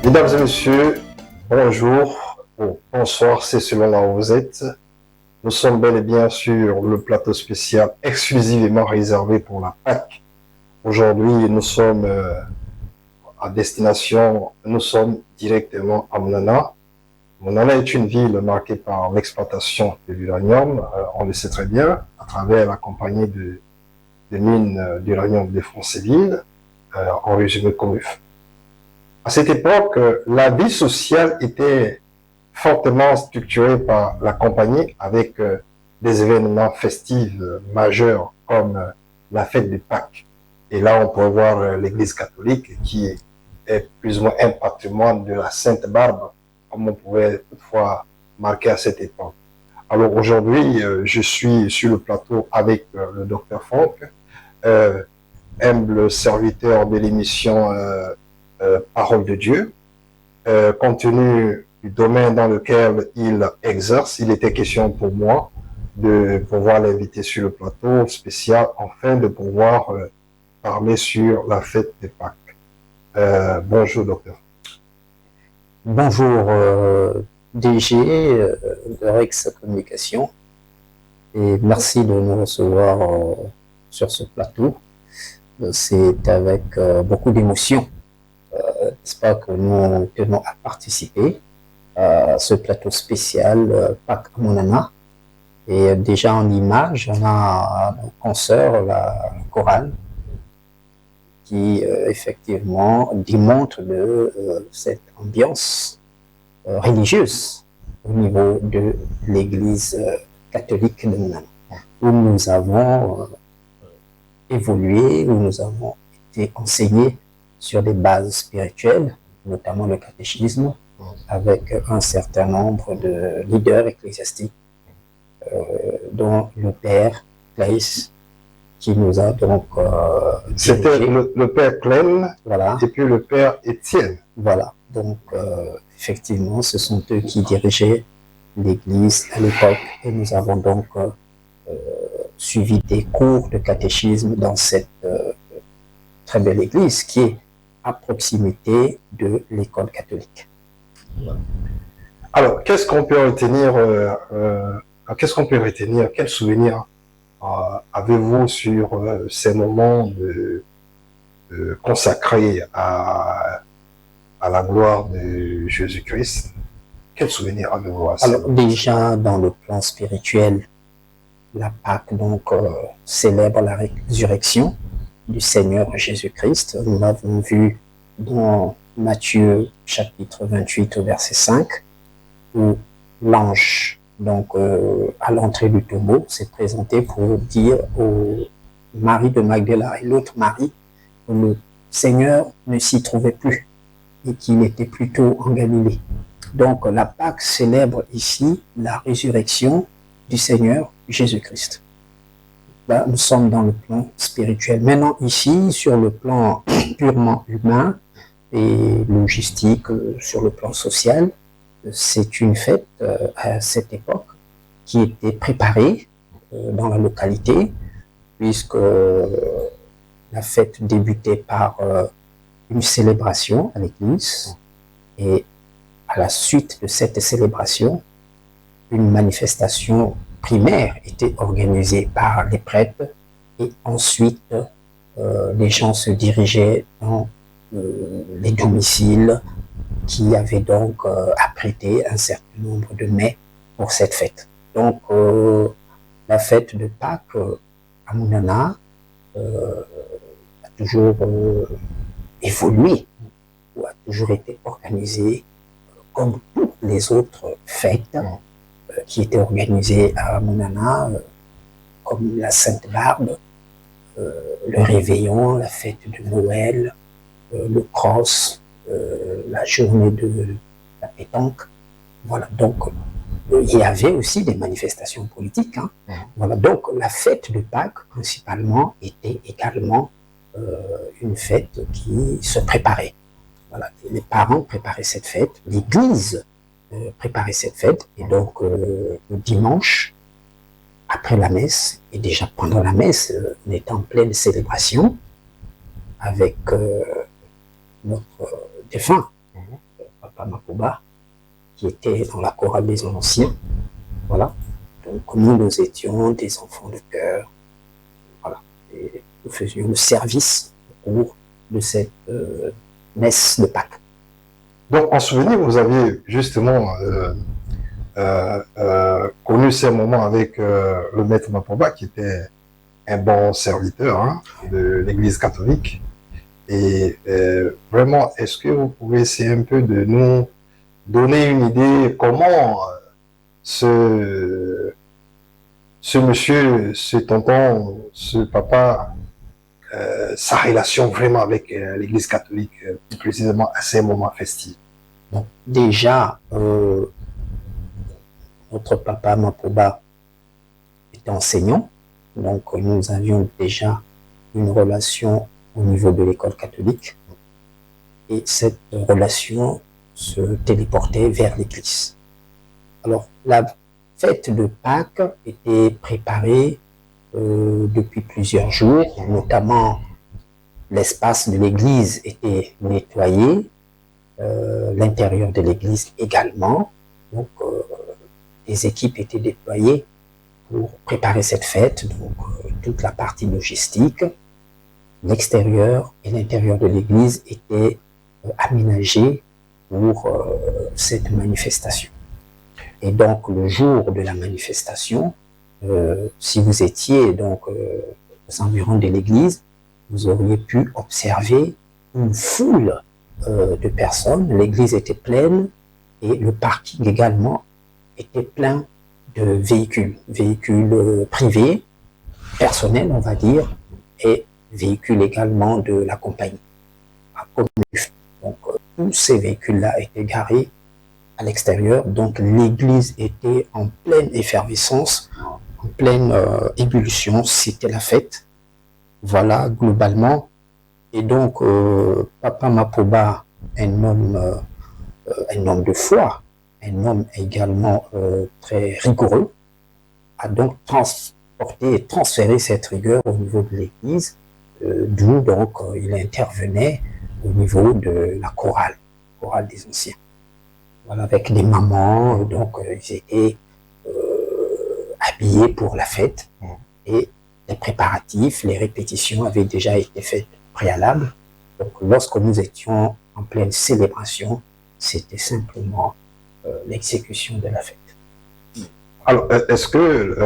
Mesdames et messieurs, bonjour ou bonsoir, c'est selon là où vous êtes. Nous sommes bel et bien sur le plateau spécial exclusivement réservé pour la Pâques. Aujourd'hui, nous sommes à destination, nous sommes directement à Mounana. Mounana est une ville marquée par l'exploitation de l'uranium, on le sait très bien, à travers la compagnie de mines d'uranium de Franceville, en résumé COMUF. À cette époque, la vie sociale était fortement structurée par la compagnie avec des événements festifs majeurs comme la fête de Pâques. Et là, on peut voir l'église catholique qui est plus ou moins un patrimoine de la Sainte Barbe, comme on pouvait toutefois marquer à cette époque. Alors aujourd'hui, je suis sur le plateau avec le docteur Franck, humble serviteur de l'émission Parole de Dieu. Compte tenu du domaine dans lequel il exerce, il était question pour moi de pouvoir l'inviter sur le plateau spécial afin de pouvoir parler sur la fête des Pâques. Bonjour, docteur. Bonjour, DG de Rex Communication, et merci de nous recevoir sur ce plateau. C'est avec beaucoup d'émotion, n'est-ce pas, que nous tenons à participer à ce plateau spécial Pâques à Mounana. Et déjà en image, on a nos consoeurs, la chorale, qui effectivement démontre cette ambiance religieuse au niveau de l'église catholique de Mounana, où nous avons évolué, où nous avons été enseignés sur des bases spirituelles, notamment le catéchisme, avec un certain nombre de leaders ecclésiastiques, dont le père Claes, qui nous a donc c'était le père Clem, voilà. Et puis le père Étienne. Voilà, donc effectivement, ce sont eux qui dirigeaient l'église à l'époque, et nous avons donc suivi des cours de catéchisme dans cette très belle église qui est à proximité de l'école catholique. Alors, qu'est-ce qu'on peut retenir quel souvenir avez-vous sur ces moments consacrés à la gloire de Jésus-Christ? Quel souvenir avez-vous à ça? Alors, déjà, dans le plan spirituel, la Pâque donc célèbre la résurrection du Seigneur Jésus-Christ. Nous l'avons vu dans Matthieu chapitre 28 au verset 5, où l'ange, donc à l'entrée du tombeau, s'est présenté pour dire au Marie de Magdala et l'autre Marie que le Seigneur ne s'y trouvait plus et qu'il était plutôt en Galilée. Donc la Pâque célèbre ici la résurrection du Seigneur Jésus-Christ. Là, nous sommes dans le plan spirituel. Maintenant ici, sur le plan purement humain et logistique, sur le plan social, c'est une fête à cette époque qui était préparée dans la localité, puisque la fête débutait par une célébration à l'église, et à la suite de cette célébration, une manifestation primaire était organisée par les prêtres, et ensuite les gens se dirigeaient dans les domiciles qui avaient donc apprêté un certain nombre de mets pour cette fête. Donc la fête de Pâques à Mounana a toujours évolué, ou a toujours été organisée comme toutes les autres fêtes qui étaient organisées à Mounana, comme la Sainte Barbe, le Réveillon, la fête de Noël, le Cross, la journée de la pétanque. Voilà, donc il y avait aussi des manifestations politiques. Hein. Voilà, donc la fête de Pâques, principalement, était également une fête qui se préparait. Voilà, les parents préparaient cette fête, l'église préparait cette fête, et donc le dimanche, après la messe, et déjà pendant la messe, on était en pleine célébration avec notre défunt, Papa Mapoba, qui était dans la chorale des anciens. Voilà. Donc, nous étions des enfants de chœur. Voilà. Et nous faisions le service au cours de cette messe de Pâques. Donc, en souvenir, vous aviez justement connu ces moments avec le maître Mapoba, qui était un bon serviteur hein, de l'Église catholique. Et vraiment, est-ce que vous pouvez essayer un peu de nous donner une idée comment ce monsieur, ce tonton, ce papa, sa relation vraiment avec l'Église catholique, plus précisément à ces moments festifs? Bon, déjà, notre papa Mapoba était enseignant, donc nous avions déjà une relation au niveau de l'école catholique, et cette relation se téléportait vers l'église. Alors, la fête de Pâques était préparée depuis plusieurs jours, notamment l'espace de l'église était nettoyé, l'intérieur de l'église également, donc les équipes étaient déployées pour préparer cette fête, donc toute la partie logistique, l'extérieur et l'intérieur de l'église étaient aménagés pour cette manifestation. Et donc le jour de la manifestation, si vous étiez donc aux environs de l'église, vous auriez pu observer une foule de personnes. L'église était pleine et le parking également était plein de véhicules privés, personnels on va dire, et véhicules également de la compagnie. Donc tous ces véhicules-là étaient garés à l'extérieur, donc l'église était en pleine effervescence, en pleine ébullition, c'était la fête. Voilà globalement. Et donc Papa Mapoba, un homme de foi, un homme également très rigoureux, a donc transporté et transféré cette rigueur au niveau de l'église, d'où donc il intervenait au niveau de la chorale des anciens. Voilà, avec des mamans, donc ils étaient habillés pour la fête, et les préparatifs, les répétitions avaient déjà été faites préalables. Donc lorsque nous étions en pleine célébration, c'était simplement l'exécution de la fête. Alors, est-ce que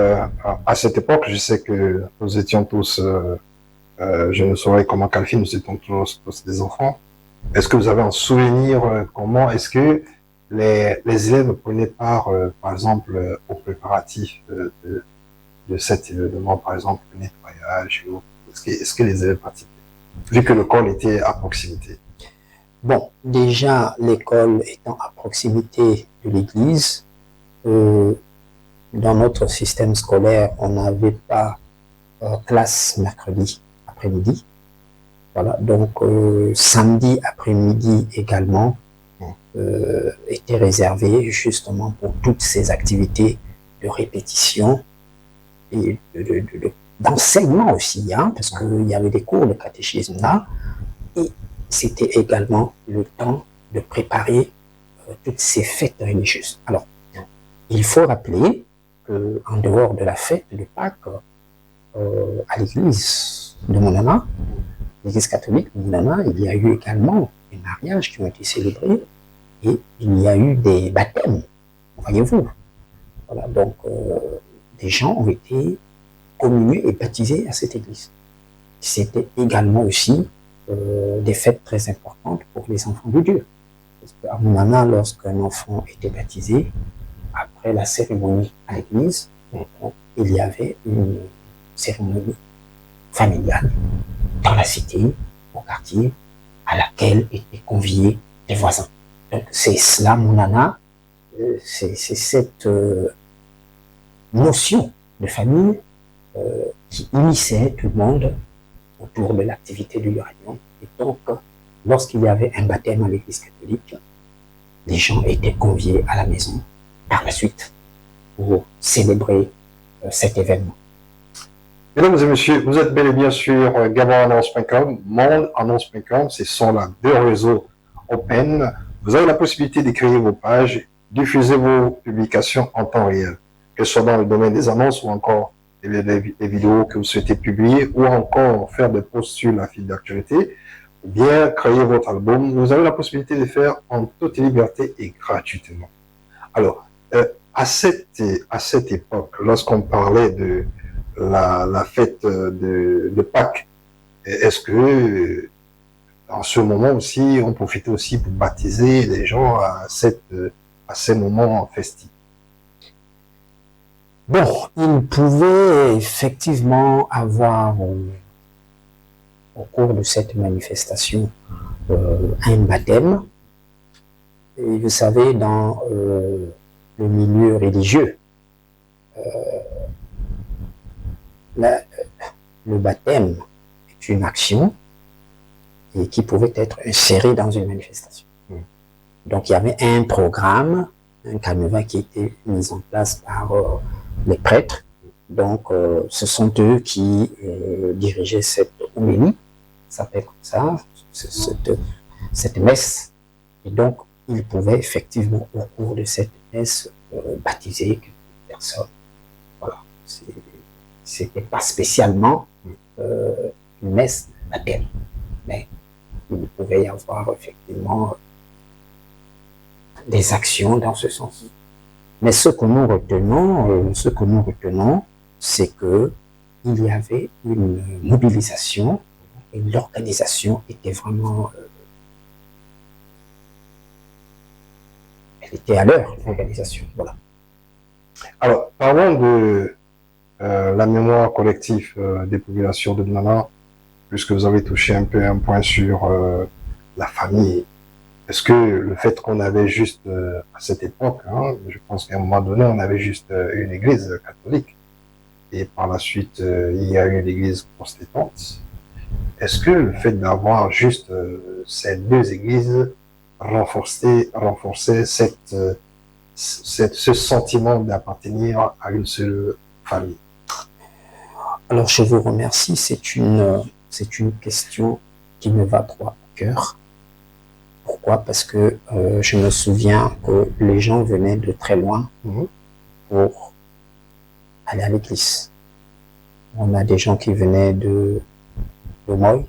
à cette époque, je sais que nous étions tous, je ne saurais comment qualifier, nous étions tous des enfants. Est-ce que vous avez un souvenir comment est-ce que les élèves prenaient part, par exemple, aux préparatifs de cet événement, par exemple, le nettoyage? Est-ce que les élèves participaient, vu que l'école était à proximité? Bon, déjà, l'école étant à proximité de l'église, dans notre système scolaire, on n'avait pas classe mercredi après-midi. Voilà, donc samedi après-midi également était réservé justement pour toutes ces activités de répétition et d'enseignement aussi, hein, parce qu'il y avait des cours de catéchisme là, et c'était également le temps de préparer toutes ces fêtes religieuses. Alors, il faut rappeler qu'en dehors de la fête de Pâques, à l'église de Monana, l'église catholique de Monana, il y a eu également des mariages qui ont été célébrés et il y a eu des baptêmes, voyez-vous. Voilà, donc des gens ont été communiés et baptisés à cette église. C'était également aussi des fêtes très importantes pour les enfants de Dieu. Parce qu'à Monana, lorsqu'un enfant était baptisé, après la cérémonie à l'église, il y avait une cérémonie familiale dans la cité, au quartier, à laquelle étaient conviés les voisins. Donc c'est cela, Monana, c'est cette notion de famille qui initiait tout le monde autour de l'activité du uranium. Et donc, lorsqu'il y avait un baptême à l'église catholique, les gens étaient conviés à la maison par la suite pour célébrer cet événement. Mesdames et messieurs, vous êtes bel et bien sur gabonannonce.com, mondeannonce.com, ce sont là deux réseaux open Vous avez la possibilité de créer vos pages, diffuser vos publications en temps réel, que ce soit dans le domaine des annonces ou encore les vidéos que vous souhaitez publier ou encore faire des posts sur la file d'actualité, ou bien créer votre album. Vous avez la possibilité de le faire en toute liberté et gratuitement. Alors, à cette époque, lorsqu'on parlait de la fête de Pâques, est-ce que en ce moment aussi, on profitait aussi pour baptiser les gens à ces moments festifs? Bon, il pouvait effectivement avoir au cours de cette manifestation un baptême. Et vous savez, dans le milieu religieux, le baptême est une action et qui pouvait être insérée dans une manifestation. Donc il y avait un programme, un canevas qui était mis en place par les prêtres. Donc ce sont eux qui dirigeaient cette homélie, ça s'appelle comme ça, cette messe. Et donc ils pouvaient effectivement au cours de cette messe baptiser quelques personnes. Voilà. C'était pas spécialement une messe baptême, mais il pouvait y avoir effectivement des actions dans ce sens. Mais ce que nous retenons, c'est que il y avait une mobilisation et l'organisation était vraiment, elle était à l'heure, l'organisation. Voilà. Alors, parlons de la mémoire collective des populations de Nana, puisque vous avez touché un peu un point sur la famille. Est-ce que le fait qu'on avait juste, à cette époque, je pense qu'à un moment donné, on avait juste une église catholique, et par la suite, il y a eu l'église protestante. Est-ce que le fait d'avoir juste ces deux églises renforçait ce sentiment d'appartenir à une seule famille? Alors, je vous remercie. C'est une question qui me va droit au cœur. Pourquoi? Parce que je me souviens que les gens venaient de très loin pour aller à l'église. On a des gens qui venaient de Moy,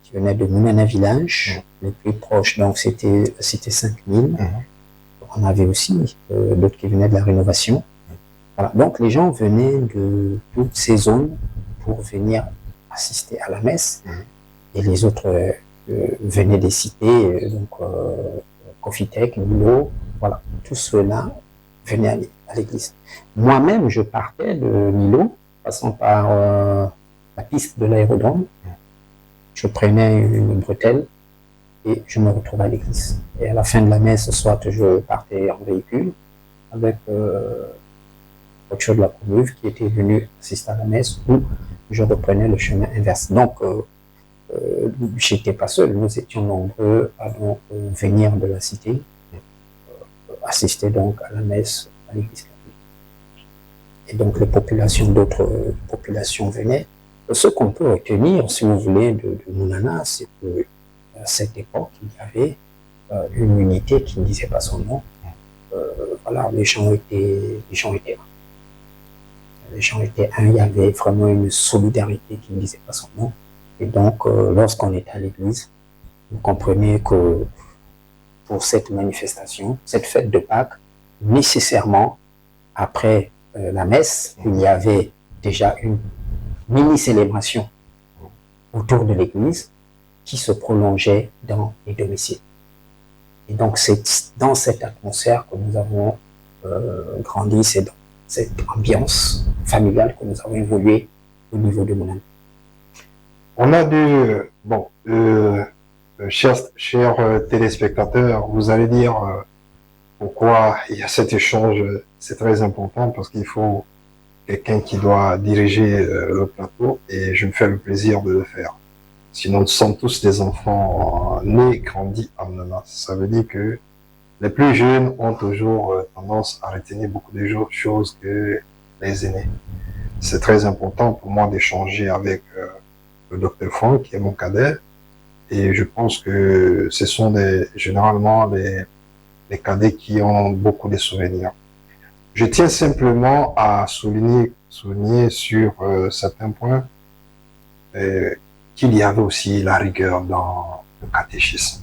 qui venaient de Mounana Village, les plus proches, donc c'était 5000. On avait aussi d'autres qui venaient de la Rénovation. Voilà. Donc les gens venaient de toutes ces zones pour venir assister à la messe, et les autres venaient des cités, donc Cofitec, Milo, voilà, tous ceux-là venaient à l'église. Moi-même, je partais de Milo, passant par la piste de l'aérodrome, je prenais une bretelle et je me retrouvais à l'église. Et à la fin de la messe, soit je partais en véhicule avec de la commune qui était venu assister à la messe, ou je reprenais le chemin inverse. Donc, j'étais pas seul, nous étions nombreux à donc, venir de la cité, assister donc à la messe à l'église catholique. Et donc, les populations, d'autres populations venaient. Ce qu'on peut retenir, si vous voulez, de Mounana, c'est que à cette époque, il y avait une unité qui ne disait pas son nom. Voilà, les gens étaient un, il y avait vraiment une solidarité qui ne disait pas son nom. Et donc, lorsqu'on était à l'église, vous comprenez que pour cette manifestation, cette fête de Pâques, nécessairement, après la messe, il y avait déjà une mini-célébration autour de l'église qui se prolongeait dans les domiciles. Et donc, c'est dans cette atmosphère que nous avons grandi, c'est dans cette ambiance familiale que nous avons évolué au niveau de Mounana. On a dû, bon, chers téléspectateurs, vous allez dire pourquoi il y a cet échange. C'est très important parce qu'il faut quelqu'un qui doit diriger le plateau, et je me fais le plaisir de le faire. Sinon, nous sommes tous des enfants nés, grandis en Nana. Ça veut dire que les plus jeunes ont toujours tendance à retenir beaucoup de choses que les aînés. C'est très important pour moi d'échanger avec le Dr Franck, qui est mon cadet, Et je pense que ce sont généralement les cadets qui ont beaucoup de souvenirs. Je tiens simplement à souligner sur certains points qu'il y avait aussi la rigueur dans le catéchisme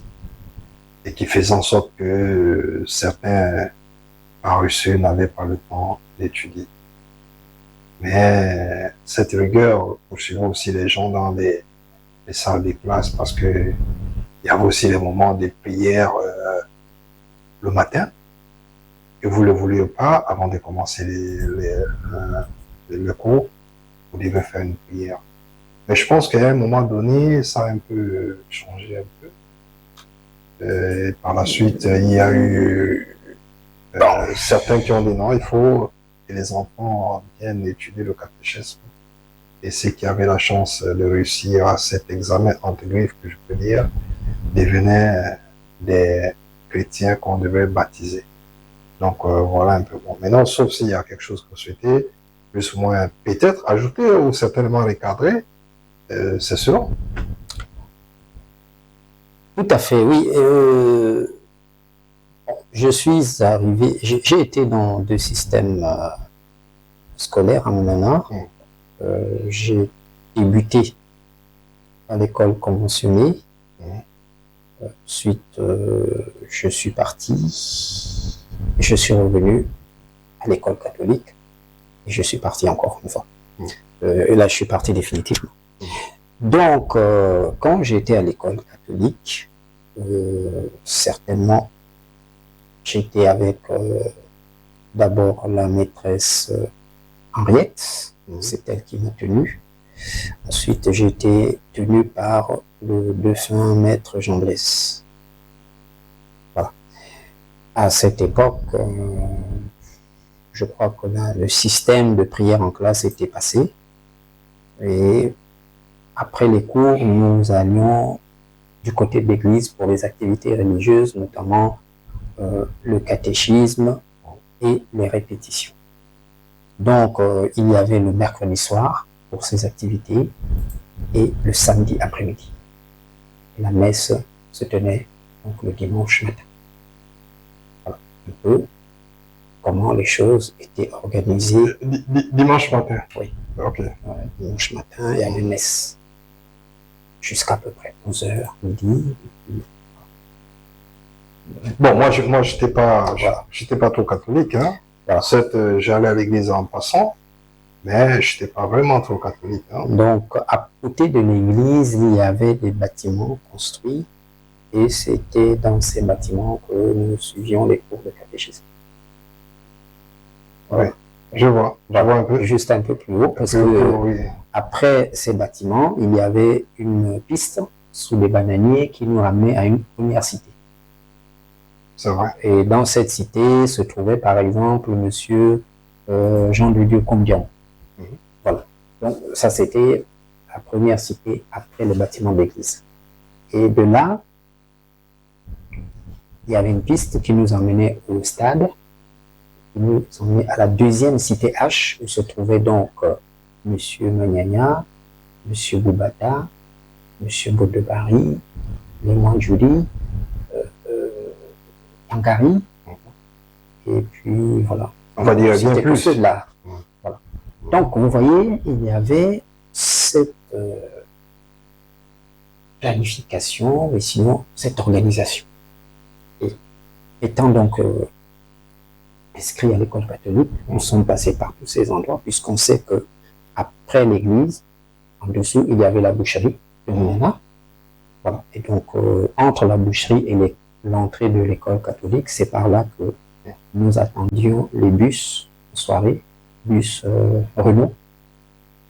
et qui faisait en sorte que certains paresseux n'avaient pas le temps d'étudier. Mais cette rigueur poursuivait aussi les gens dans les salles des classes parce que il y avait aussi les moments de prière le matin, que vous ne le vouliez pas, avant de commencer le cours, vous devez faire une prière. Mais je pense qu'à un moment donné, ça a un peu changé un peu. Et par la suite, il y a eu certains qui ont dit non, il faut que les enfants viennent étudier le catéchisme. Et ceux qui avaient la chance de réussir à cet examen entre griffes, que je peux dire, devenaient des chrétiens qu'on devait baptiser. Donc voilà un peu bon. Maintenant, sauf s'il y a quelque chose que vous souhaitez, plus ou moins peut-être ajouter ou certainement recadrer, c'est selon. Tout à fait, oui. Je suis arrivé, j'ai été dans deux systèmes scolaires à mon honneur. J'ai débuté à l'école conventionnée. Ensuite, je suis parti, je suis revenu à l'école catholique et je suis parti encore une fois. Et là, je suis parti définitivement. Donc, quand j'étais à l'école catholique, certainement, j'étais avec d'abord la maîtresse Henriette, c'est elle qui m'a tenu. Ensuite, j'ai été tenu par le défunt maître Jean Blaise. Voilà. À cette époque, je crois que là, le système de prière en classe était passé. Et après les cours, nous allions du côté de l'église pour les activités religieuses, notamment le catéchisme et les répétitions. Donc, il y avait le mercredi soir pour ces activités et le samedi après-midi. La messe se tenait donc le dimanche matin. Voilà un peu comment les choses étaient organisées. Dimanche matin? Oui. Ok. Dimanche matin, il y avait messe jusqu'à peu près 11h, midi. Bon, moi, j'étais pas trop catholique, hein. Voilà. Certes, j'allais à l'église en passant, mais j'étais pas vraiment trop catholique, hein. Donc, à côté de l'église, il y avait des bâtiments construits et c'était dans ces bâtiments que nous suivions les cours de catéchisme. Voilà. Oui, je vois un peu. Juste un peu plus haut, parce que après ces bâtiments, il y avait une piste sous des bananiers qui nous ramenait à une première cité. C'est vrai. Et dans cette cité se trouvait par exemple monsieur Jean de Dieu Combian. Voilà. Donc ça c'était la première cité après le bâtiment d'église. Et de là, il y avait une piste qui nous emmenait au stade, qui nous emmenait à la deuxième cité H, où se trouvait donc monsieur Magnagna, monsieur Boubata, monsieur Baudebari, Léman Julie, Angari, et puis voilà. On va dire bien plus. Là. Voilà. Donc, vous voyez, il y avait cette planification, mais sinon, cette organisation. Et étant donc inscrits à l'école catholique, nous sommes passés par tous ces endroits, puisqu'on sait que après l'église, en dessous, il y avait la boucherie de Mouna. Voilà. Et donc, entre la boucherie et l'entrée de l'école catholique, c'est par là que nous attendions les bus en soirée, bus Renault,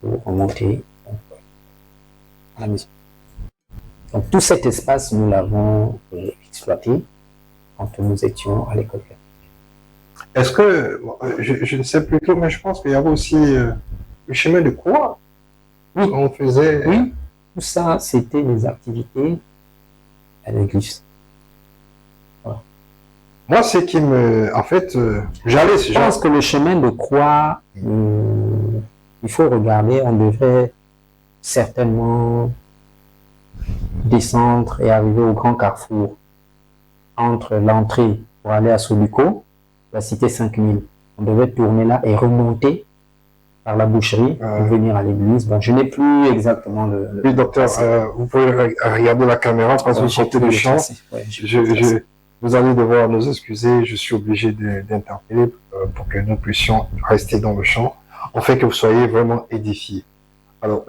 pour remonter donc, à la maison. Donc tout cet espace, nous l'avons exploité quand nous étions à l'école catholique. Est-ce que, je ne sais plus trop, mais je pense qu'il y avait aussi le chemin de croix. Oui. On faisait. Oui, tout ça, c'était des activités à l'église. Moi, c'est qui me... En fait, j'allais... Je pense que le chemin de croix, il faut regarder, on devrait certainement descendre et arriver au grand carrefour entre l'entrée pour aller à Sobuco, la cité 5000. On devait tourner là et remonter par la boucherie pour venir à l'église. Bon, je n'ai plus exactement le oui, docteur, vous pouvez regarder la caméra parce que vous sortez du champ. Vous allez devoir nous excuser, je suis obligé d'interpeller pour que nous puissions rester dans le champ, afin que vous soyez vraiment édifiés. Alors,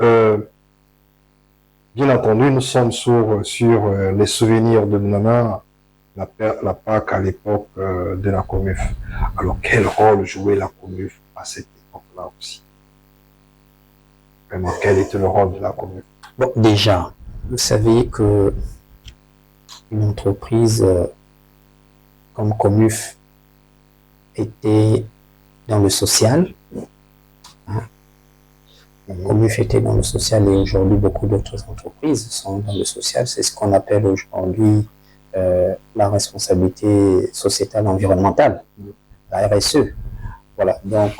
bien entendu, nous sommes sur les souvenirs de Nana, la Pâque à l'époque de la Comuf. Alors, quel rôle jouait la Comuf à cette époque-là aussi? Vraiment, quel était le rôle de la Comuf? Bon, déjà, vous savez que une entreprise comme Comuf était dans le social. Comuf était dans le social et aujourd'hui beaucoup d'autres entreprises sont dans le social. C'est ce qu'on appelle aujourd'hui la responsabilité sociétale environnementale, la RSE. Voilà, donc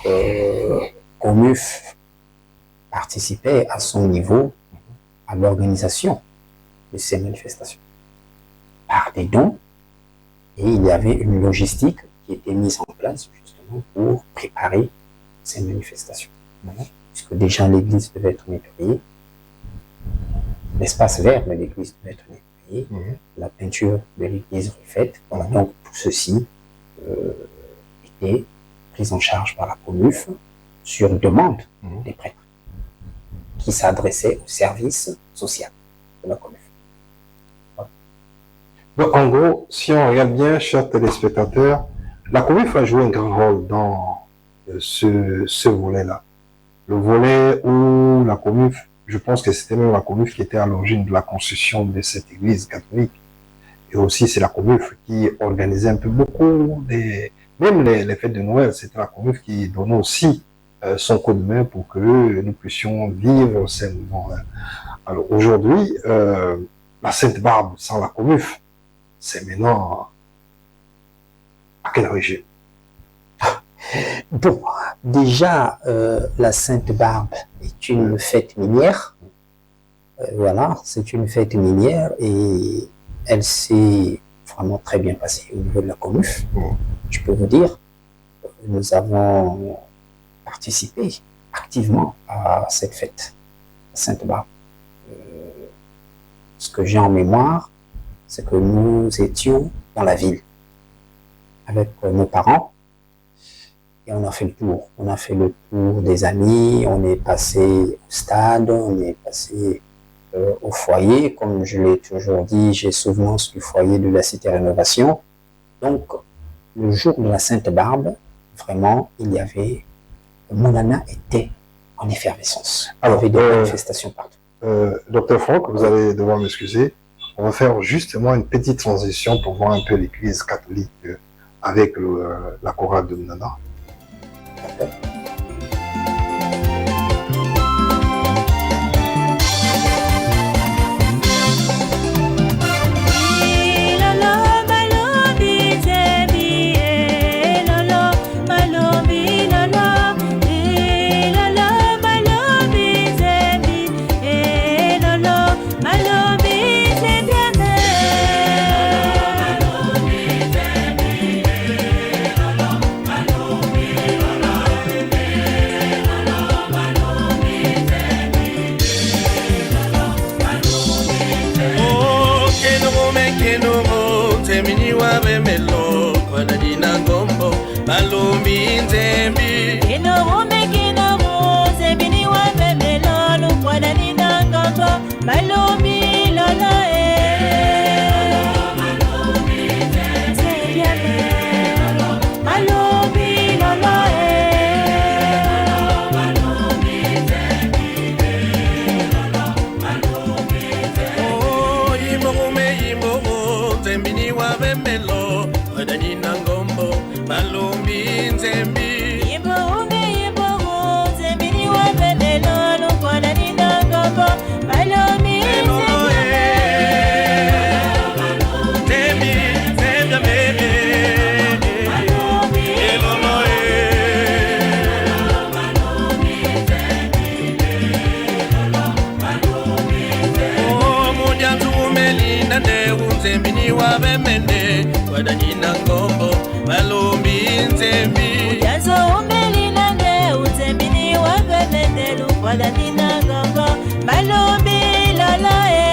Comuf participait à son niveau à l'organisation de ces manifestations par des dons, et il y avait une logistique qui était mise en place justement pour préparer ces manifestations. Puisque déjà l'église devait être nettoyée, l'espace vert de l'église devait être nettoyé, la peinture de l'église refaite. Voilà, donc tout ceci était pris en charge par la Comuf sur demande des prêtres qui s'adressaient au service social de la Comuf. Donc, en gros, si on regarde bien, chers téléspectateurs, la Comuf a joué un grand rôle dans ce volet-là. Le volet où la Comuf, je pense que c'était même la Comuf qui était à l'origine de la construction de cette église catholique. Et aussi, c'est la Comuf qui organisait un peu beaucoup même les fêtes de Noël, c'était la Comuf qui donnait aussi son coup de main pour que nous puissions vivre ces moments-là. Alors aujourd'hui, la Sainte-Barbe sans la Comuf, c'est maintenant à quel régime? Bon, déjà, la Sainte-Barbe est une fête minière. Voilà, c'est une fête minière et elle s'est vraiment très bien passée au niveau de la Comuf. Je peux vous dire, nous avons participé activement à cette fête, la Sainte-Barbe. Ce que j'ai en mémoire, c'est que nous étions dans la ville avec nos parents. Et on a fait le tour. On a fait le tour des amis, on est passé au stade, on est passé au foyer. Comme je l'ai toujours dit, j'ai souvenance du foyer de la Cité Rénovation. Donc, le jour de la Sainte-Barbe, vraiment, il y avait... Monana était en effervescence. Alors, il y avait des manifestations partout. Docteur Franck, vous allez devoir m'excuser. On va faire justement une petite transition pour voir un peu l'église catholique avec la chorale de Monana. wadani na ngombo balumbi nzembi ujazo umbeli nange uzembini wabebendelu wadani na ngombo balumbi loloe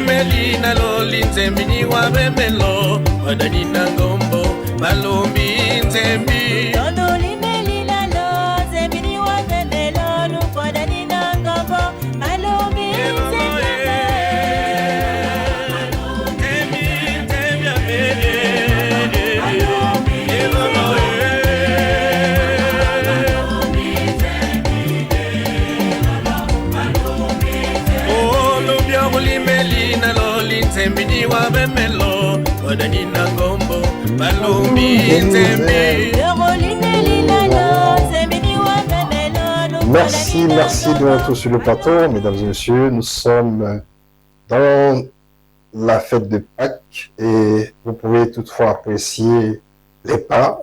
Melina loli nzembi wa bemelo wadani na ngombo balumbi nzembi Tondoli melina lo nzembi wa bemelo wadani na ngombo balumbi nzembi Nzembi wa bemelo wadani na ngombo balumbi nzembi. Merci de retour sur le plateau, mesdames et messieurs. Nous sommes dans la fête de Pâques et vous pouvez toutefois apprécier les pas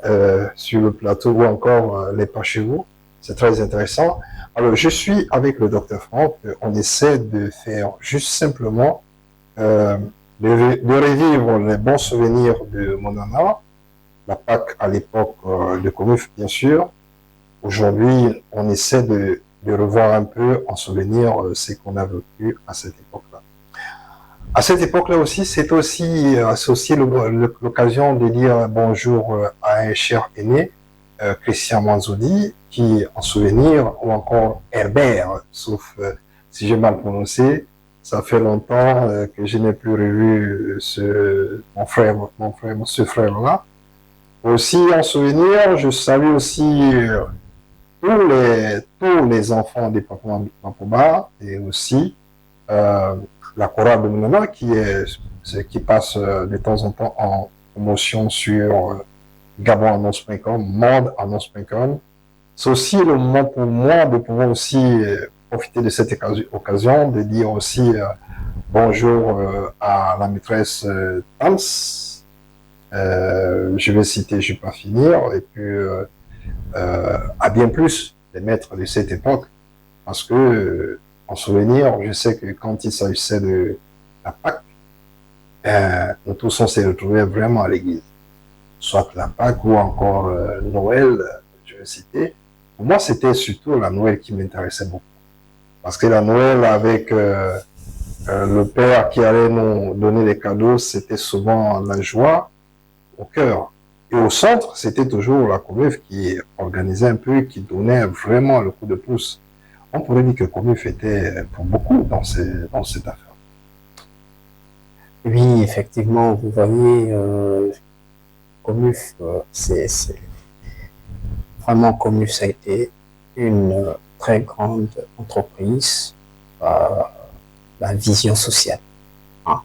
sur le plateau ou encore les pas chez vous. C'est très intéressant. Alors, je suis avec le docteur Franck. On essaie de faire juste simplement de revivre les bons souvenirs de Monana, la Pâques à l'époque de Comuf, bien sûr. Aujourd'hui, on essaie de revoir un peu en souvenir ce qu'on a vécu à cette époque-là. À cette époque-là aussi, c'est aussi associé l'occasion de dire bonjour à un cher aîné, Christian Manzoudi, qui, en souvenir, ou encore Herbert, sauf si j'ai mal prononcé. Ça fait longtemps que je n'ai plus revu ce frère-là. Aussi, en souvenir, je salue aussi tous les enfants des Papoba et aussi la chorale de Monana qui passe de temps en temps en promotion sur gabonannonce.com, mondeannonce.com. C'est aussi le moment pour moi de pouvoir aussi profiter de cette occasion de dire aussi bonjour à la maîtresse Tams. Je vais citer, je ne vais pas finir, et puis à bien plus les maîtres de cette époque, parce que en souvenir, je sais que quand il s'agissait de la Pâques, nous tous on s'est retrouvés vraiment à l'église, soit la Pâques ou encore Noël, je vais citer. Pour moi, c'était surtout la Noël qui m'intéressait beaucoup. Parce que la Noël avec le père qui allait nous donner les cadeaux, c'était souvent la joie au cœur. Et au centre, c'était toujours la Comuf qui organisait un peu, qui donnait vraiment le coup de pouce. On pourrait dire que Comuf était pour beaucoup dans cette affaire. Oui, effectivement, vous voyez, Comuf, c'est vraiment Comuf, ça a été une très grande entreprise, la vision sociale. Hein.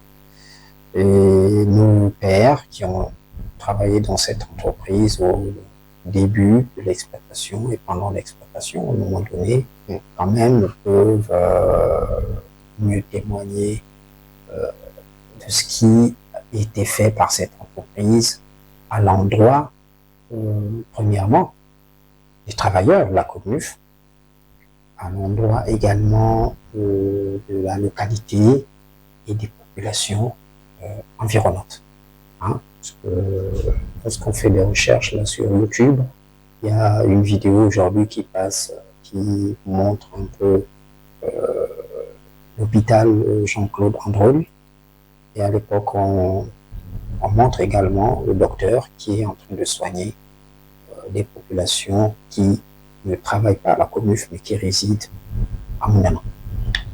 Et nos pères qui ont travaillé dans cette entreprise au début de l'exploitation et pendant l'exploitation, à un moment donné, quand même peuvent mieux témoigner de ce qui était fait par cette entreprise à l'endroit, premièrement, des travailleurs de la Comuf, à l'endroit également de la localité et des populations environnantes. Hein, parce que lorsqu'on fait des recherches là sur YouTube, il y a une vidéo aujourd'hui qui passe, qui montre un peu l'hôpital Jean-Claude Androl. Et à l'époque, on montre également le docteur qui est en train de soigner des populations qui ne travaillent pas à la Comuf, mais qui résident à Monana.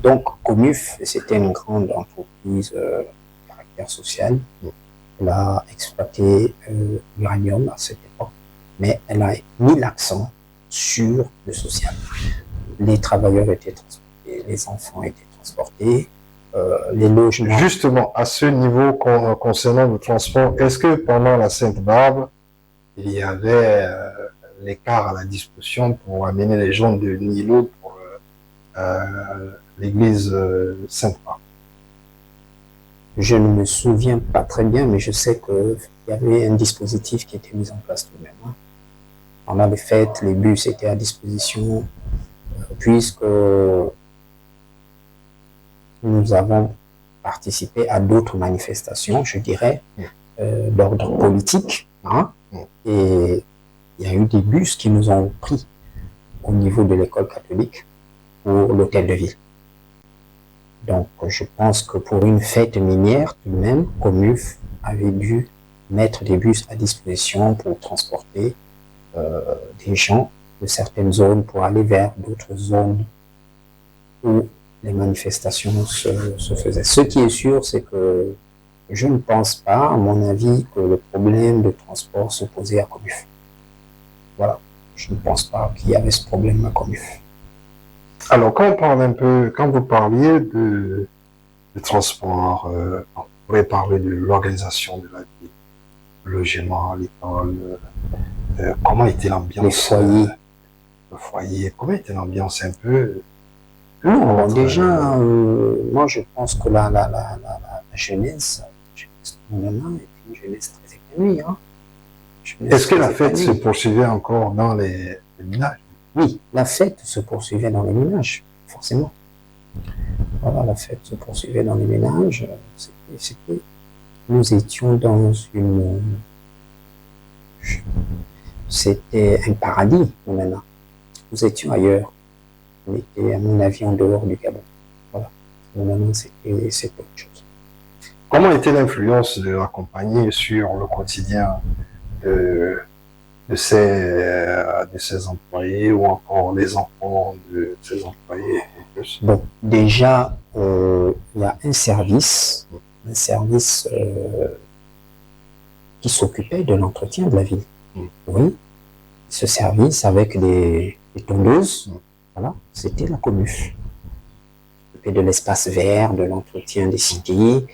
Donc, Comuf, c'était une grande entreprise de caractère social. Elle a exploité l'uranium à cette époque, mais elle a mis l'accent sur le social. Les travailleurs étaient transportés, les enfants étaient transportés, les logements... Justement, à ce niveau concernant le transport, est-ce que pendant la Sainte Barbe, il y avait les cars à la disposition pour amener les gens de Nilo pour l'église Sainte Barbe? Je ne me souviens pas très bien, mais je sais que il y avait un dispositif qui était mis en place tout de même. Hein. Pendant les fêtes, les bus étaient à disposition, puisque nous avons participé à d'autres manifestations, je dirais, d'ordre politique. Hein, et il y a eu des bus qui nous ont pris au niveau de l'école catholique pour l'hôtel de ville. Donc, je pense que pour une fête minière, tout de même, Comuf avait dû mettre des bus à disposition pour transporter des gens de certaines zones pour aller vers d'autres zones où les manifestations se faisaient. Ce qui est sûr, c'est que je ne pense pas, à mon avis, que le problème de transport se posait à Comuf. Voilà, je ne pense pas qu'il y avait ce problème à Comuf. Alors, quand on parle un peu, quand vous parliez de transport, on pourrait parler de l'organisation de la vie, le logement, l'école, comment était l'ambiance? Les foyers. Le foyer, comment était l'ambiance un peu? Non, déjà, moi je pense que la jeunesse maintenant est une jeunesse très épanouie. Hein. Est-ce que la fête se poursuivait encore dans les ménages? Oui, la fête se poursuivait dans les ménages, forcément. Voilà, la fête se poursuivait dans les ménages. Nous étions dans une... C'était un paradis, maintenant. Nous étions ailleurs. On était, à mon avis, en dehors du Gabon. Voilà. Maintenant, c'était autre chose. Comment était l'influence de la compagnie sur le quotidien de ses employés ou encore les enfants de ses employés? Bon, déjà, il y a un service qui s'occupait de l'entretien de la ville. Oui, ce service avec des tondeuses, voilà, c'était la Comuf. Et de l'espace vert, de l'entretien des cités,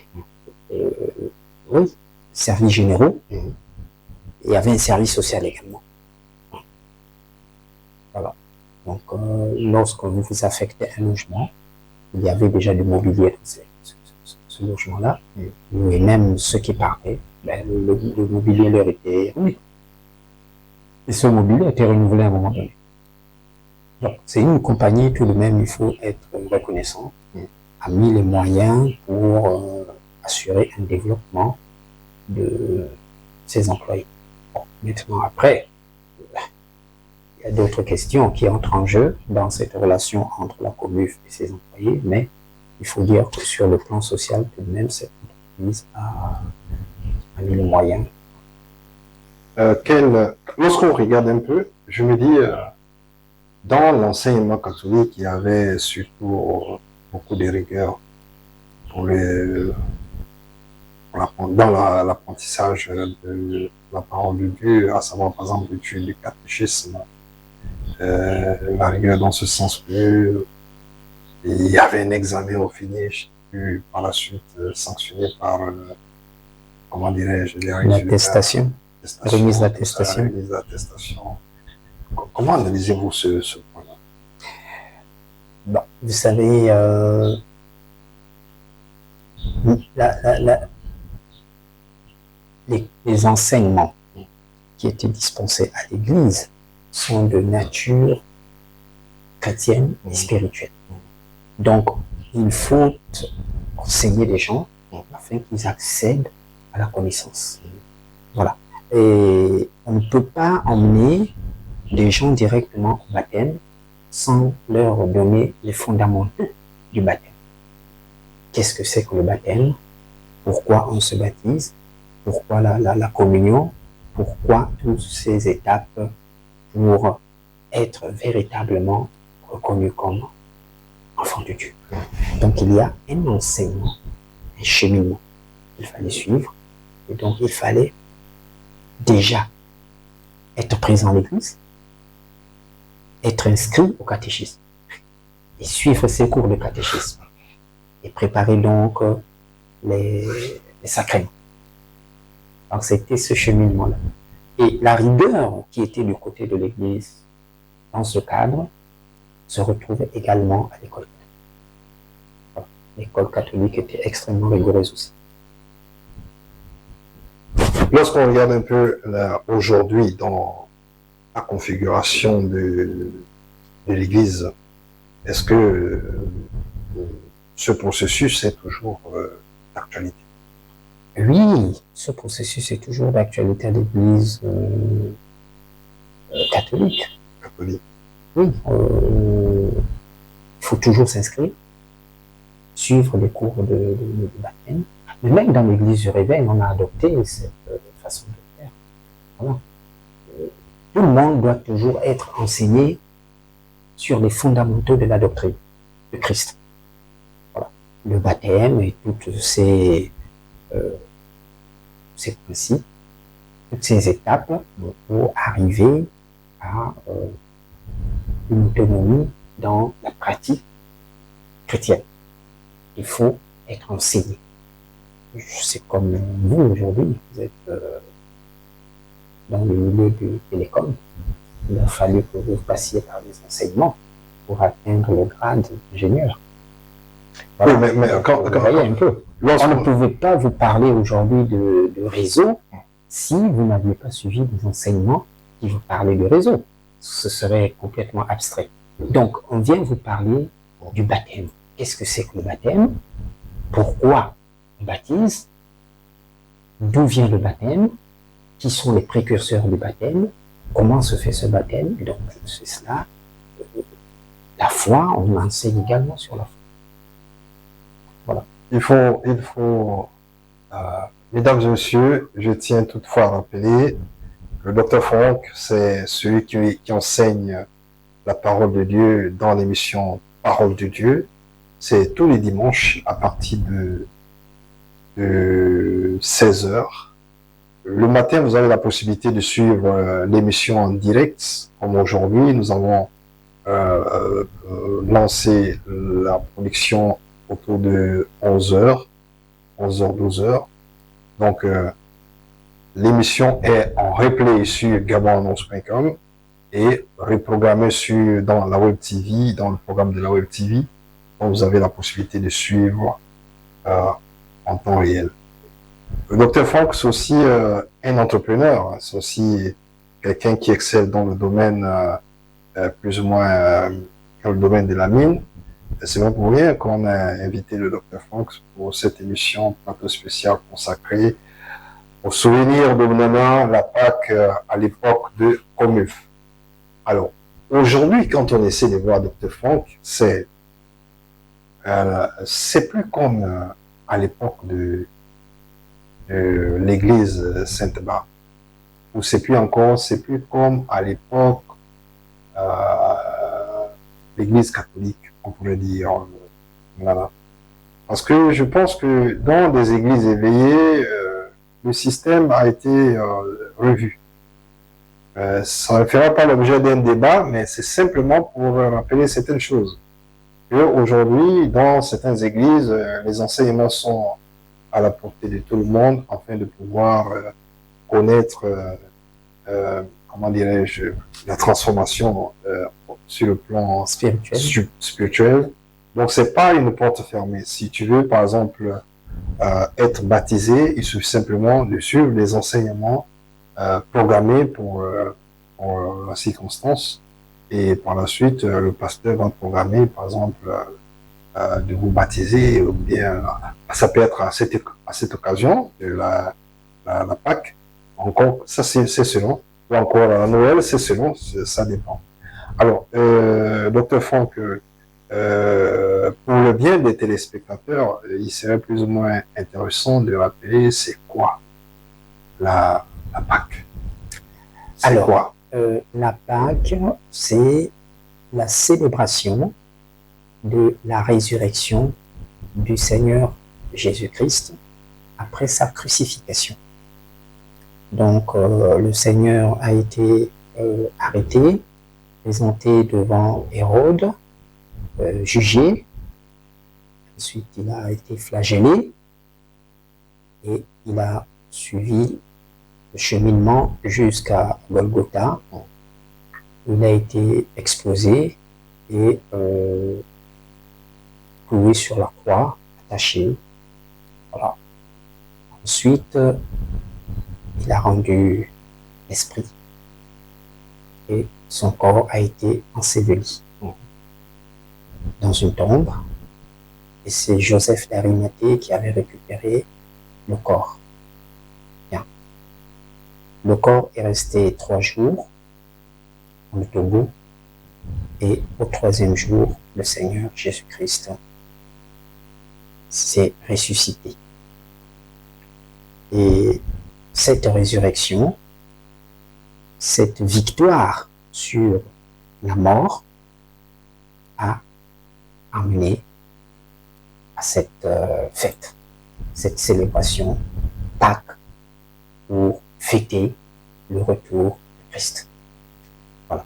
oui, services généraux. Il y avait un service social également. Voilà. Donc, lorsque vous vous affectez un logement, il y avait déjà du mobilier dans ce logement-là. Et même ceux qui partaient, ben, le mobilier leur était remis. Et ce mobilier a été renouvelé à un moment donné. Donc, c'est une compagnie, tout de même, il faut être reconnaissant, a mis les moyens pour assurer un développement de ses employés. Bon, maintenant, après, il y a d'autres questions qui entrent en jeu dans cette relation entre la Comuf et ses employés, mais il faut dire que sur le plan social, tout de même, cette entreprise a mis les moyens. Lorsqu'on regarde un peu, je me dis, dans l'enseignement catholique, il y avait surtout beaucoup de rigueur dans l'apprentissage de la parole de Dieu, à savoir par exemple l'étude du catéchisme, la rigueur dans ce sens que il y avait un examen au finish, puis par la suite sanctionné par, comment dirais-je, L'attestation. Remise d'attestation. Remise d'attestation. Comment analysez-vous ce point-là? Bon, vous savez, les enseignements qui étaient dispensés à l'Église sont de nature chrétienne et spirituelle. Donc, il faut enseigner les gens afin qu'ils accèdent à la connaissance. Voilà. Et on ne peut pas emmener des gens directement au baptême sans leur donner les fondamentaux du baptême. Qu'est-ce que c'est que le baptême? Pourquoi on se baptise? Pourquoi la communion? Pourquoi toutes ces étapes pour être véritablement reconnu comme enfant de Dieu? Donc il y a un enseignement, un cheminement qu'il fallait suivre. Et donc il fallait déjà être présent à l'église, être inscrit au catéchisme et suivre ces cours de catéchisme et préparer donc les sacrements. Donc c'était ce cheminement-là. Et la rigueur qui était du côté de l'église dans ce cadre se retrouvait également à l'école catholique. L'école catholique était extrêmement rigoureuse aussi. Lorsqu'on regarde un peu aujourd'hui dans la configuration de l'Église, est-ce que ce processus est toujours d'actualité? Oui, ce processus est toujours d'actualité à l'Église catholique. Catholique. Oui, il faut toujours s'inscrire, suivre les cours de baptême. Mais même dans l'Église du Réveil, on a adopté cette façon de faire. Voilà. Tout le monde doit toujours être enseigné sur les fondamentaux de la doctrine de Christ. Voilà. Le baptême et toutes ces principes, toutes ces étapes pour arriver à une autonomie dans la pratique chrétienne. Il faut être enseigné. C'est comme vous aujourd'hui, vous êtes dans le milieu de l'école. Il a fallu que vous passiez par des enseignements pour atteindre le grade d'ingénieur. Voilà. Oui, mais vous voyez un peu. On ne pouvait pas vous parler aujourd'hui de réseau si vous n'aviez pas suivi des enseignements qui vous parlaient de réseau. Ce serait complètement abstrait. Donc, on vient vous parler du baptême. Qu'est-ce que c'est que le baptême? Pourquoi on baptise? D'où vient le baptême? Qui sont les précurseurs du baptême? Comment se fait ce baptême? Donc, c'est cela. La foi, on enseigne également sur la foi. Voilà. Il faut mesdames et messieurs, je tiens toutefois à rappeler que le Dr Franck, c'est celui qui enseigne la parole de Dieu dans l'émission Parole de Dieu. C'est tous les dimanches à partir de 16h. Le matin, vous avez la possibilité de suivre l'émission en direct. Comme aujourd'hui, nous avons lancé la production autour de 11h, 12h. Donc, l'émission est en replay sur gabonannonce.com et reprogrammée dans la Web TV, dans le programme de la Web TV. Donc, vous avez la possibilité de suivre en temps réel. Le Dr Franck, c'est aussi un entrepreneur. C'est aussi quelqu'un qui excelle dans le domaine, plus ou moins dans le domaine de la mine. C'est pas pour rien qu'on a invité le Dr Franck pour cette émission plateau spécial consacrée au souvenir de Nana, la Pâque à l'époque de Comuf. Alors, aujourd'hui, quand on essaie de voir Dr Franck, c'est plus comme à l'époque de l'église Sainte-Barbe. Ou c'est plus comme à l'époque l'église catholique, on pourrait dire. Voilà. Parce que je pense que dans des églises éveillées, le système a été revu. Ça ne fera pas l'objet d'un débat, mais c'est simplement pour rappeler certaines choses. Aujourd'hui, dans certaines églises, les enseignements sont à la portée de tout le monde afin de pouvoir connaître, comment dirais-je, la transformation sur le plan spirituel. Donc, c'est pas une porte fermée. Si tu veux, par exemple, être baptisé, il suffit simplement de suivre les enseignements programmés pour la circonstance. Et par la suite, le pasteur va programmer, par exemple, de vous baptiser, ou bien ça peut être à cette occasion de la Pâque. Encore, ça c'est selon. Ou encore à Noël, c'est selon, ça dépend. Alors, Dr Franck, pour le bien des téléspectateurs, il serait plus ou moins intéressant de rappeler c'est quoi la Pâque. Alors, quoi la Pâque, c'est la célébration de la résurrection du Seigneur Jésus-Christ après sa crucifixion. Donc, le Seigneur a été arrêté, présenté devant Hérode, jugé. Ensuite, il a été flagellé et il a suivi le cheminement jusqu'à Golgotha. Il a été exposé et cloué sur la croix, attaché. Voilà. Ensuite, il a rendu l'esprit et son corps a été enseveli dans une tombe. Et c'est Joseph d'Arimathée qui avait récupéré le corps. Bien. Le corps est resté 3 jours dans le tombeau et au 3e jour, le Seigneur Jésus-Christ s'est ressuscité. Et cette résurrection, cette victoire sur la mort a amené à cette fête, cette célébration Pâques pour fêter le retour de Christ. Voilà.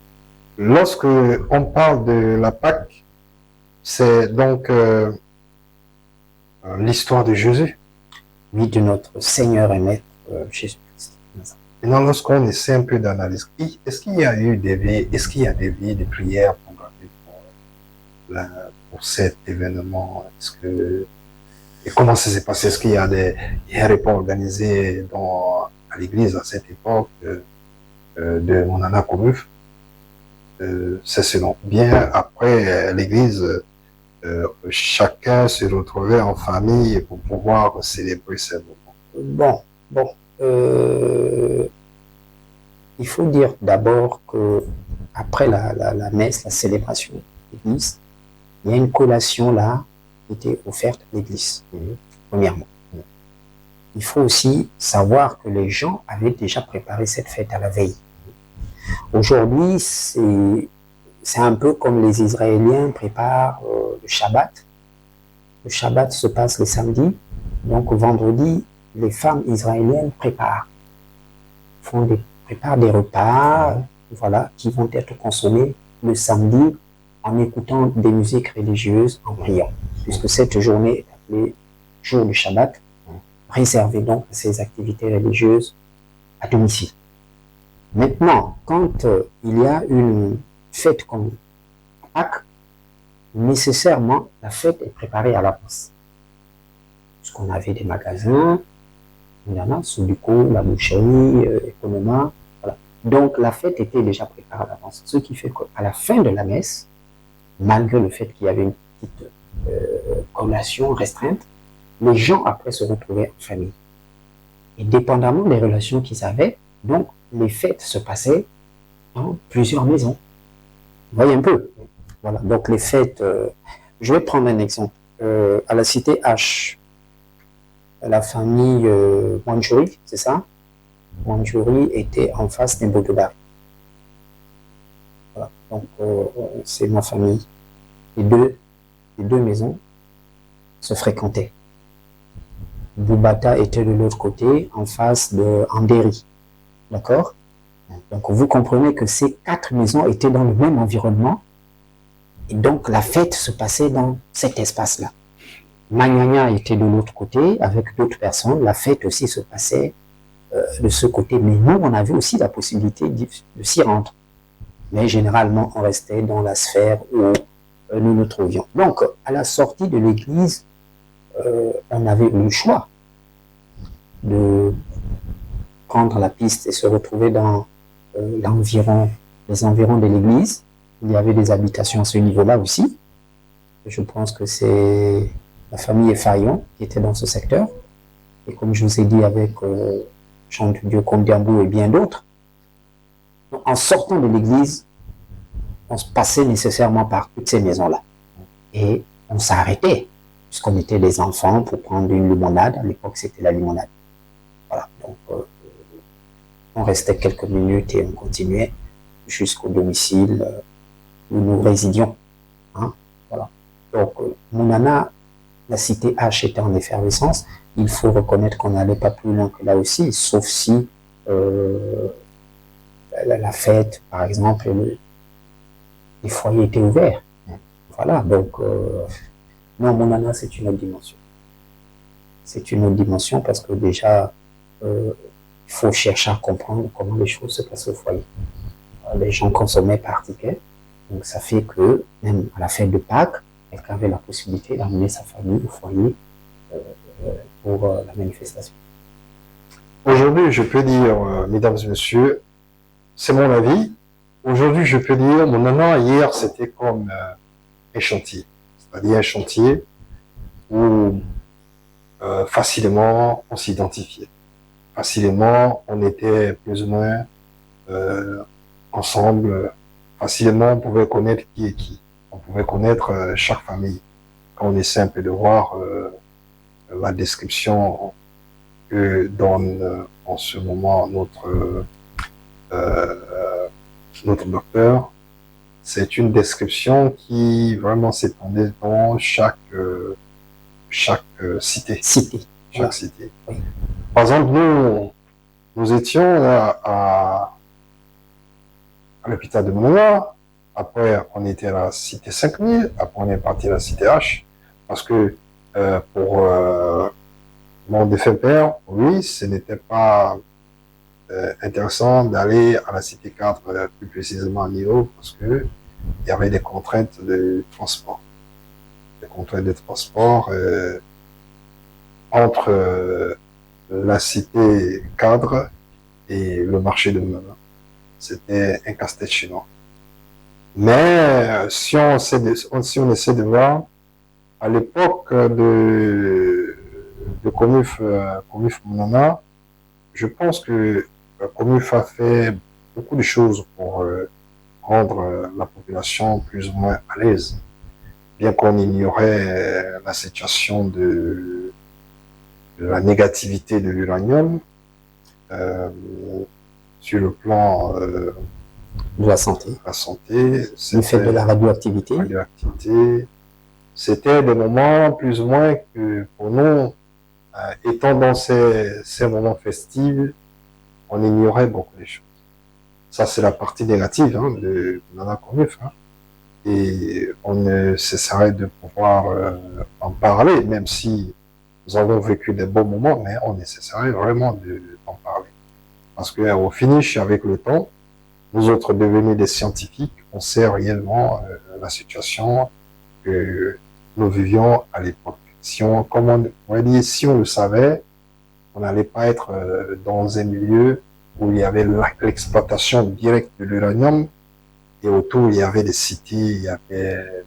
Lorsque on parle de la Pâque, c'est donc l'histoire de Jésus. Oui, de notre Seigneur et Maître Jésus-Christ. Maintenant, lorsqu'on essaie un peu d'analyser, est-ce qu'il y a eu des veillées, des prières pour cet événement? Et comment ça s'est passé? Est-ce qu'il y a des repas organisés à l'église à cette époque de Monana Kouruf? C'est selon. Bien après l'église, chacun se retrouvait en famille pour pouvoir célébrer ces moments. Bon. Il faut dire d'abord que après la messe, la célébration de l'église, il y a une collation là qui était offerte à l'église, premièrement. Il faut aussi savoir que les gens avaient déjà préparé cette fête à la veille. Aujourd'hui, c'est un peu comme les Israéliens préparent le Shabbat. Le Shabbat se passe le samedi, donc vendredi, les femmes israéliennes préparent des repas, voilà, qui vont être consommés le samedi en écoutant des musiques religieuses, en priant, puisque cette journée est appelée jour du Shabbat, réservée donc à ces activités religieuses à domicile. Maintenant, quand il y a une fête comme Pâques, nécessairement, la fête est préparée à l'avance. Puisqu'on avait des magasins, Subico, la boucherie, Economa, voilà. Donc la fête était déjà préparée à l'avance. Ce qui fait qu'à la fin de la messe, malgré le fait qu'il y avait une petite collation restreinte, les gens après se retrouvaient en famille. Et dépendamment des relations qu'ils avaient, donc les fêtes se passaient dans plusieurs maisons. Vous voyez un peu. Voilà. Donc les fêtes, je vais prendre un exemple. À la cité H, la famille Manjouri, c'est ça? Manjouri était en face des Boudouba. Voilà. Donc c'est ma famille. Les deux maisons se fréquentaient. Boubata était de l'autre côté, en face de Andéry. D'accord? Donc vous comprenez que ces 4 maisons étaient dans le même environnement. Et donc la fête se passait dans cet espace-là. Magnagna était de l'autre côté, avec d'autres personnes. La fête aussi se passait de ce côté. Mais nous, on avait aussi la possibilité de s'y rendre. Mais généralement, on restait dans la sphère où nous nous trouvions. Donc, à la sortie de l'église, on avait eu le choix de prendre la piste et se retrouver dans les environs de l'église. Il y avait des habitations à ce niveau-là aussi. Je pense que c'est la famille Effaillon qui était dans ce secteur. Et comme je vous ai dit, avec Jean de Dieu Komdiambou et bien d'autres, en sortant de l'église, on se passait nécessairement par toutes ces maisons-là. Et on s'arrêtait, puisqu'on était des enfants, pour prendre une limonade. À l'époque, c'était la limonade. Voilà. Donc, on restait quelques minutes et on continuait jusqu'au domicile où nous résidions. Hein? Voilà. Donc, Mounana, la cité H était en effervescence. Il faut reconnaître qu'on n'allait pas plus loin que là aussi, sauf si la fête, par exemple, les foyers étaient ouverts. Voilà, donc, non, Mounana, c'est une autre dimension. C'est une autre dimension parce que déjà, il faut chercher à comprendre comment les choses se passent au foyer. Les gens consommaient par ticket, donc ça fait que, même à la fête de Pâques, quelqu'un avait la possibilité d'amener sa famille au foyer pour la manifestation. Aujourd'hui, je peux dire, mesdames et messieurs, c'est mon avis. Aujourd'hui, je peux dire, mon nana, hier, c'était comme un chantier. C'est-à-dire un chantier où facilement on s'identifiait. Facilement, on était plus ou moins ensemble. Facilement, on pouvait connaître qui est qui. On pouvait connaître chaque famille. Quand on essaie un peu de voir la description que donne en ce moment notre docteur, c'est une description qui vraiment s'étendait dans chaque cité. Cité. Chaque cité. Oui. Par exemple, nous étions à l'hôpital de Monona. Après, on était à la cité 5000. Après, on est parti à la cité H. Parce que pour mon défunt père, oui, ce n'était pas intéressant d'aller à la cité 4, plus précisément à Nilo, parce que il y avait des contraintes de transport. Des contraintes de transport entre la cité cadre et le marché de Monona. C'était un casse-tête chinois. Mais si on essaie de voir, à l'époque de Comuf Monona, je pense que Comuf a fait beaucoup de choses pour rendre la population plus ou moins à l'aise. Bien qu'on ignorait la situation de la négativité de l'uranium, sur le plan De la santé. la santé, Le fait de la radioactivité. C'était des moments plus ou moins que pour nous, étant dans ces moments festifs, on ignorait beaucoup de choses. Ça, c'est la partie négative de Nana Comuf. Et on ne cesserait de pouvoir en parler, même si nous avons vécu des bons moments, mais on ne cesserait vraiment d'en parler. Parce qu'au finish, avec le temps, nous autres devenus des scientifiques, on sait réellement la situation que nous vivions à l'époque. Si on le savait, on n'allait pas être dans un milieu où il y avait l'exploitation directe de l'uranium et autour il y avait des cités, il y avait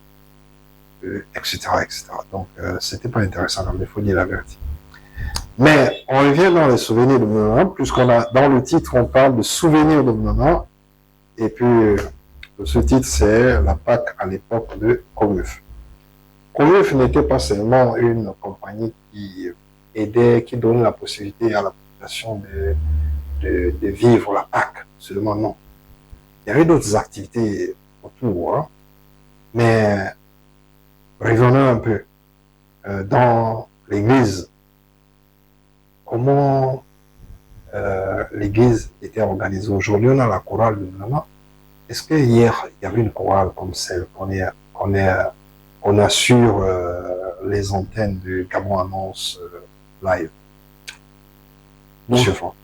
etc., etc. Donc c'était pas intéressant, il faut dire la vérité. Mais on revient dans les souvenirs de Monona, puisqu'on a dans le titre on parle de souvenirs de Monona, et puis ce titre c'est la Pâque à l'époque de Comuf. Comuf n'était pas seulement une compagnie qui aidait, qui donnait la possibilité à la population de vivre la Pâque, seulement non. Il y avait d'autres activités autour, mais revenons un peu dans l'église. Comment l'église était organisée? Aujourd'hui, on a la chorale de Monona. Est-ce que hier, il y avait une chorale comme celle qu'on a sur les antennes de Gabon Annonce live? Monsieur Franck.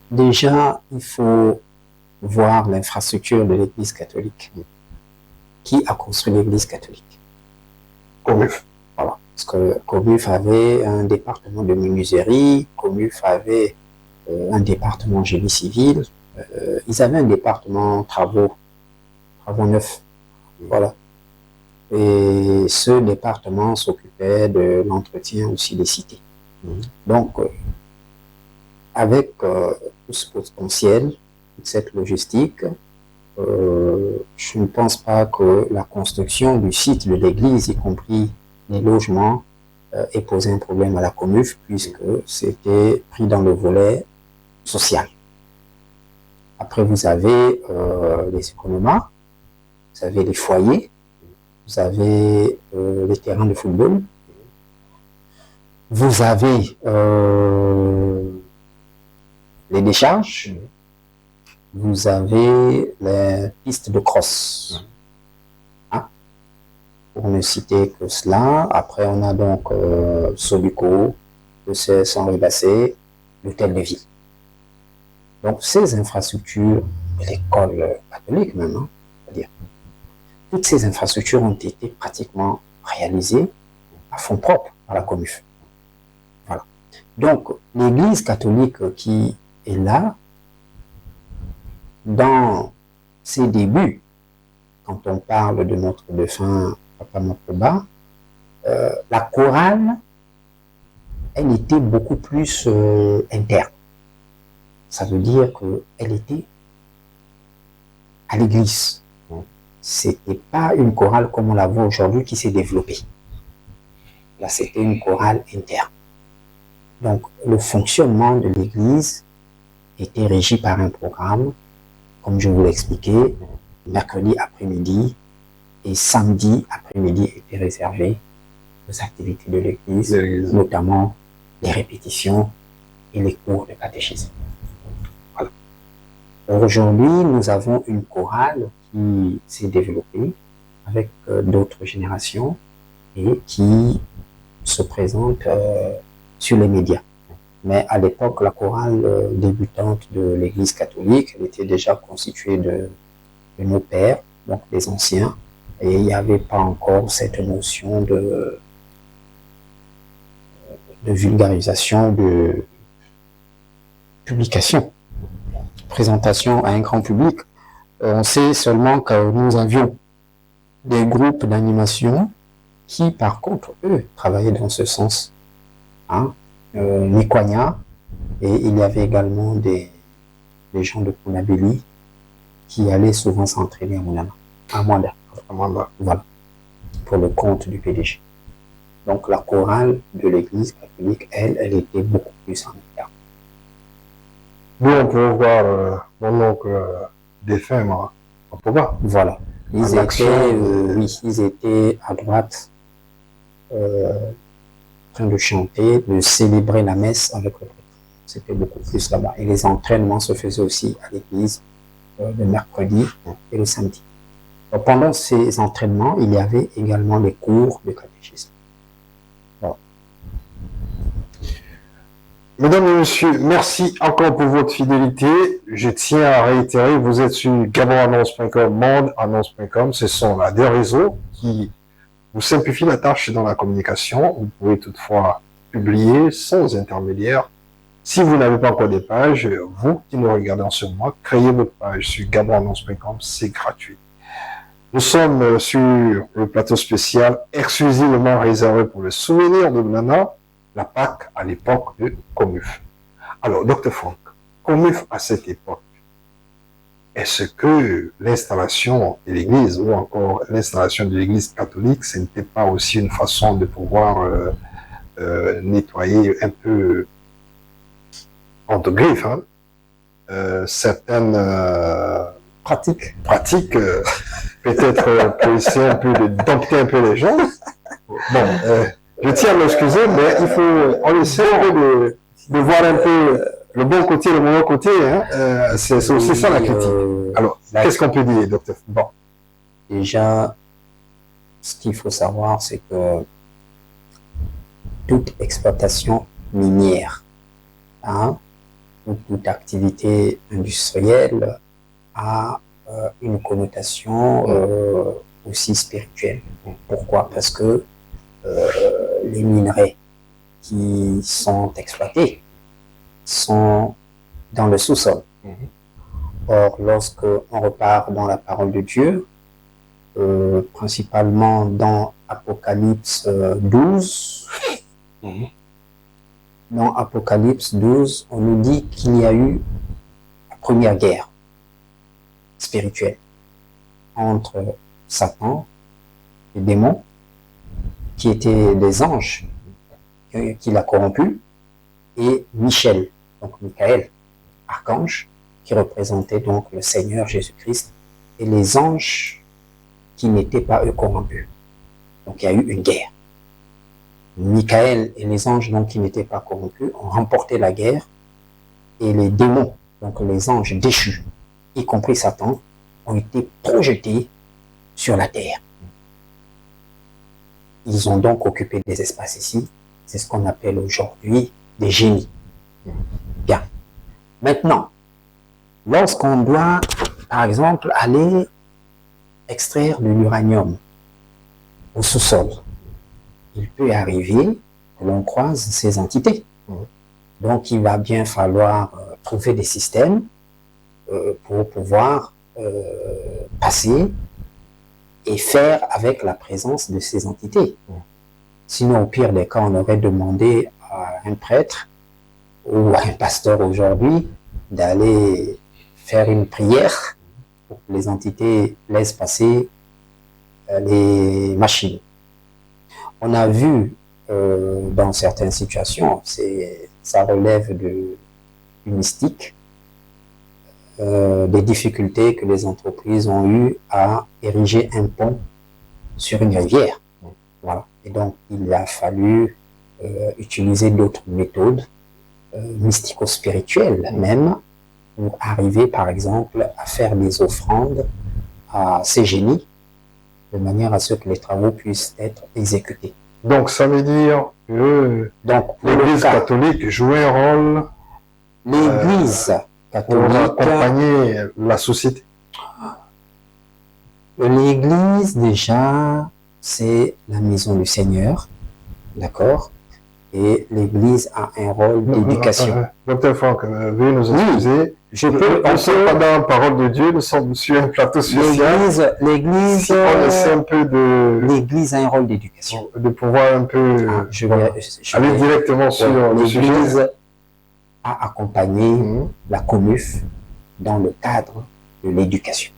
Déjà, il faut voir l'infrastructure de l'Église catholique. Qui a construit l'Église catholique? Comuf. Voilà. Parce que Comuf avait un département de menuiserie, Comuf avait un département génie civil, ils avaient un département travaux neufs. Voilà. Et ce département s'occupait de l'entretien aussi des cités. Donc, avec tout ce potentiel, toute cette logistique, je ne pense pas que la construction du site de l'église, y compris les logements, ait posé un problème à la Comuf, puisque c'était pris dans le volet social. Après, vous avez les économas, vous avez les foyers, vous avez les terrains de football, vous avez les décharges, vous avez les pistes de cross. Pour ne citer que cela. Après, on a donc Sobuco, le CS Henri Basset, l'hôtel de ville. Donc, ces infrastructures, l'école catholique même, c'est-à-dire, toutes ces infrastructures ont été pratiquement réalisées à fonds propres par la Comuf. Voilà. Donc, l'Église catholique qui est là, dans ses débuts, quand on parle de notre défunt Papa Makuba, la chorale, elle était beaucoup plus interne. Ça veut dire qu'elle était à l'église. C'était pas une chorale comme on la voit aujourd'hui qui s'est développée. Là, c'était une chorale interne. Donc, le fonctionnement de l'église était régi par un programme, comme je vous l'ai expliqué, mercredi après-midi et samedi après-midi étaient réservés aux activités de l'église, notamment les répétitions et les cours de catéchisme. Voilà. Aujourd'hui, nous avons une chorale qui s'est développée avec d'autres générations et qui se présente sur les médias. Mais à l'époque, la chorale débutante de l'Église catholique, elle était déjà constituée de nos pères, donc des anciens, et il n'y avait pas encore cette notion de vulgarisation, de publication, présentation à un grand public. On sait seulement que nous avions des groupes d'animation qui, par contre, eux, travaillaient dans ce sens. Hein? Nikwanya, et il y avait également des gens de Kunabili qui allaient souvent s'entraîner à Mwanda. Voilà, pour le compte du PDG. Donc la chorale de l'Église catholique, elle était beaucoup plus en interne. Nous, on peut voir mon oncle défunt, Makuba. Voilà. Ils étaient à droite, en train de chanter, de célébrer la messe avec le prêtre. C'était beaucoup plus là-bas. Et les entraînements se faisaient aussi à l'église le mercredi et le samedi. Donc, pendant ces entraînements, il y avait également des cours de catéchisme. Voilà. Mesdames et messieurs, merci encore pour votre fidélité. Je tiens à réitérer, vous êtes sur gabonannonce.com, mondeannonce.com. Ce sont là des réseaux qui vous simplifient la tâche dans la communication. Vous pouvez toutefois publier sans intermédiaire. Si vous n'avez pas encore des pages, vous qui nous regardez en ce moment, créez votre page sur gabonannonce.com, c'est gratuit. Nous sommes sur le plateau spécial exclusivement réservé pour le souvenir de Nana, la Pâque à l'époque de Comuf. Alors, Dr Franck, Comuf à cette époque, est-ce que l'installation de l'église ou encore l'installation de l'église catholique, ce n'était pas aussi une façon de pouvoir nettoyer un peu entre griffes certaines pratiques peut-être pour essayer un peu de dompter un peu les gens. Bon, je tiens à m'excuser, mais il faut en essayer de voir un peu le bon côté et le mauvais côté. C'est aussi ça la critique. Alors, qu'est-ce qu'on peut dire, docteur? Bon, déjà, ce qu'il faut savoir, c'est que toute exploitation minière, ou toute activité industrielle a une connotation aussi spirituelle. Pourquoi? Parce que les minerais qui sont exploités sont dans le sous-sol. Or, lorsque on repart dans la parole de Dieu, principalement dans Apocalypse 12, dans Apocalypse 12, on nous dit qu'il y a eu la première guerre spirituelle entre Satan, les démons, qui étaient des anges qu'il a corrompus, et Michel, donc Michael, archange, qui représentait donc le Seigneur Jésus-Christ, et les anges qui n'étaient pas eux corrompus. Donc il y a eu une guerre. Michael et les anges donc qui n'étaient pas corrompus ont remporté la guerre, et les démons, donc les anges déchus, y compris Satan, ont été projetés sur la terre. Ils ont donc occupé des espaces ici. C'est ce qu'on appelle aujourd'hui des génies. Bien. Maintenant, lorsqu'on doit, par exemple, aller extraire de l'uranium au sous-sol, il peut arriver que l'on croise ces entités. Donc, il va bien falloir trouver des systèmes pour pouvoir passer et faire avec la présence de ces entités. Sinon, au pire des cas, on aurait demandé à un prêtre ou à un pasteur aujourd'hui d'aller faire une prière pour que les entités laissent passer les machines. On a vu dans certaines situations, ça relève du mystique, des difficultés que les entreprises ont eues à ériger un pont sur une rivière. Voilà. Et donc, il a fallu utiliser d'autres méthodes, mystico-spirituelles même, pour arriver, par exemple, à faire des offrandes à ces génies, de manière à ce que les travaux puissent être exécutés. Donc, ça veut dire que l'Église catholique joue un rôle l'Église pour catholique, accompagner la société. l'Église, déjà, c'est la maison du Seigneur, d'accord? Et l'Église a un rôle d'éducation. Docteur Franck, veuillez nous excuser. Je Nous ne sommes pas dans la parole de Dieu, nous sommes sur un plateau spécial. L'Église, Si on essaie un peu l'Église a un rôle d'éducation. de pouvoir un peu Je aller directement sur le sujet. L'Église a accompagné la COMUF dans le cadre de l'éducation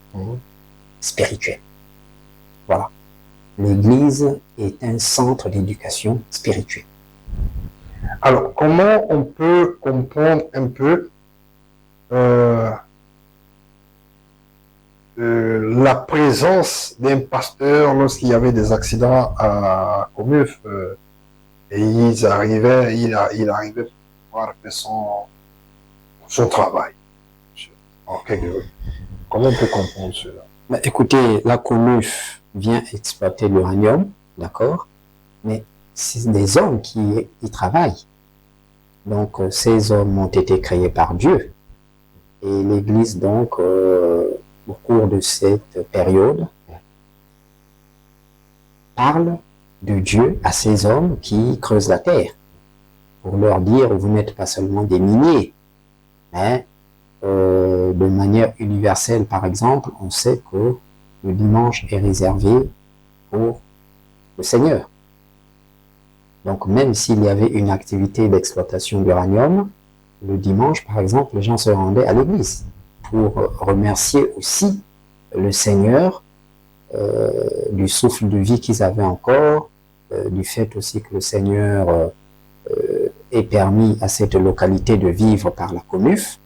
spirituelle. Voilà. L'Église est un centre d'éducation spirituelle. Alors, comment on peut comprendre un peu la présence d'un pasteur lorsqu'il y avait des accidents à Comuf et il arrivait pour pouvoir faire son travail. Comment on peut comprendre cela? Bah, écoutez, la COMUF vient exploiter l'uranium, d'accord, mais c'est des hommes qui y travaillent. Donc, ces hommes ont été créés par Dieu. Et l'Église, donc, au cours de cette période, parle de Dieu à ces hommes qui creusent la terre, pour leur dire, vous n'êtes pas seulement des miniers, mais de manière universelle, par exemple, on sait que le dimanche est réservé pour le Seigneur. Donc, même s'il y avait une activité d'exploitation d'uranium, le dimanche, par exemple, les gens se rendaient à l'église pour remercier aussi le Seigneur du souffle de vie qu'ils avaient encore, du fait aussi que le Seigneur ait permis à cette localité de vivre par la COMUF,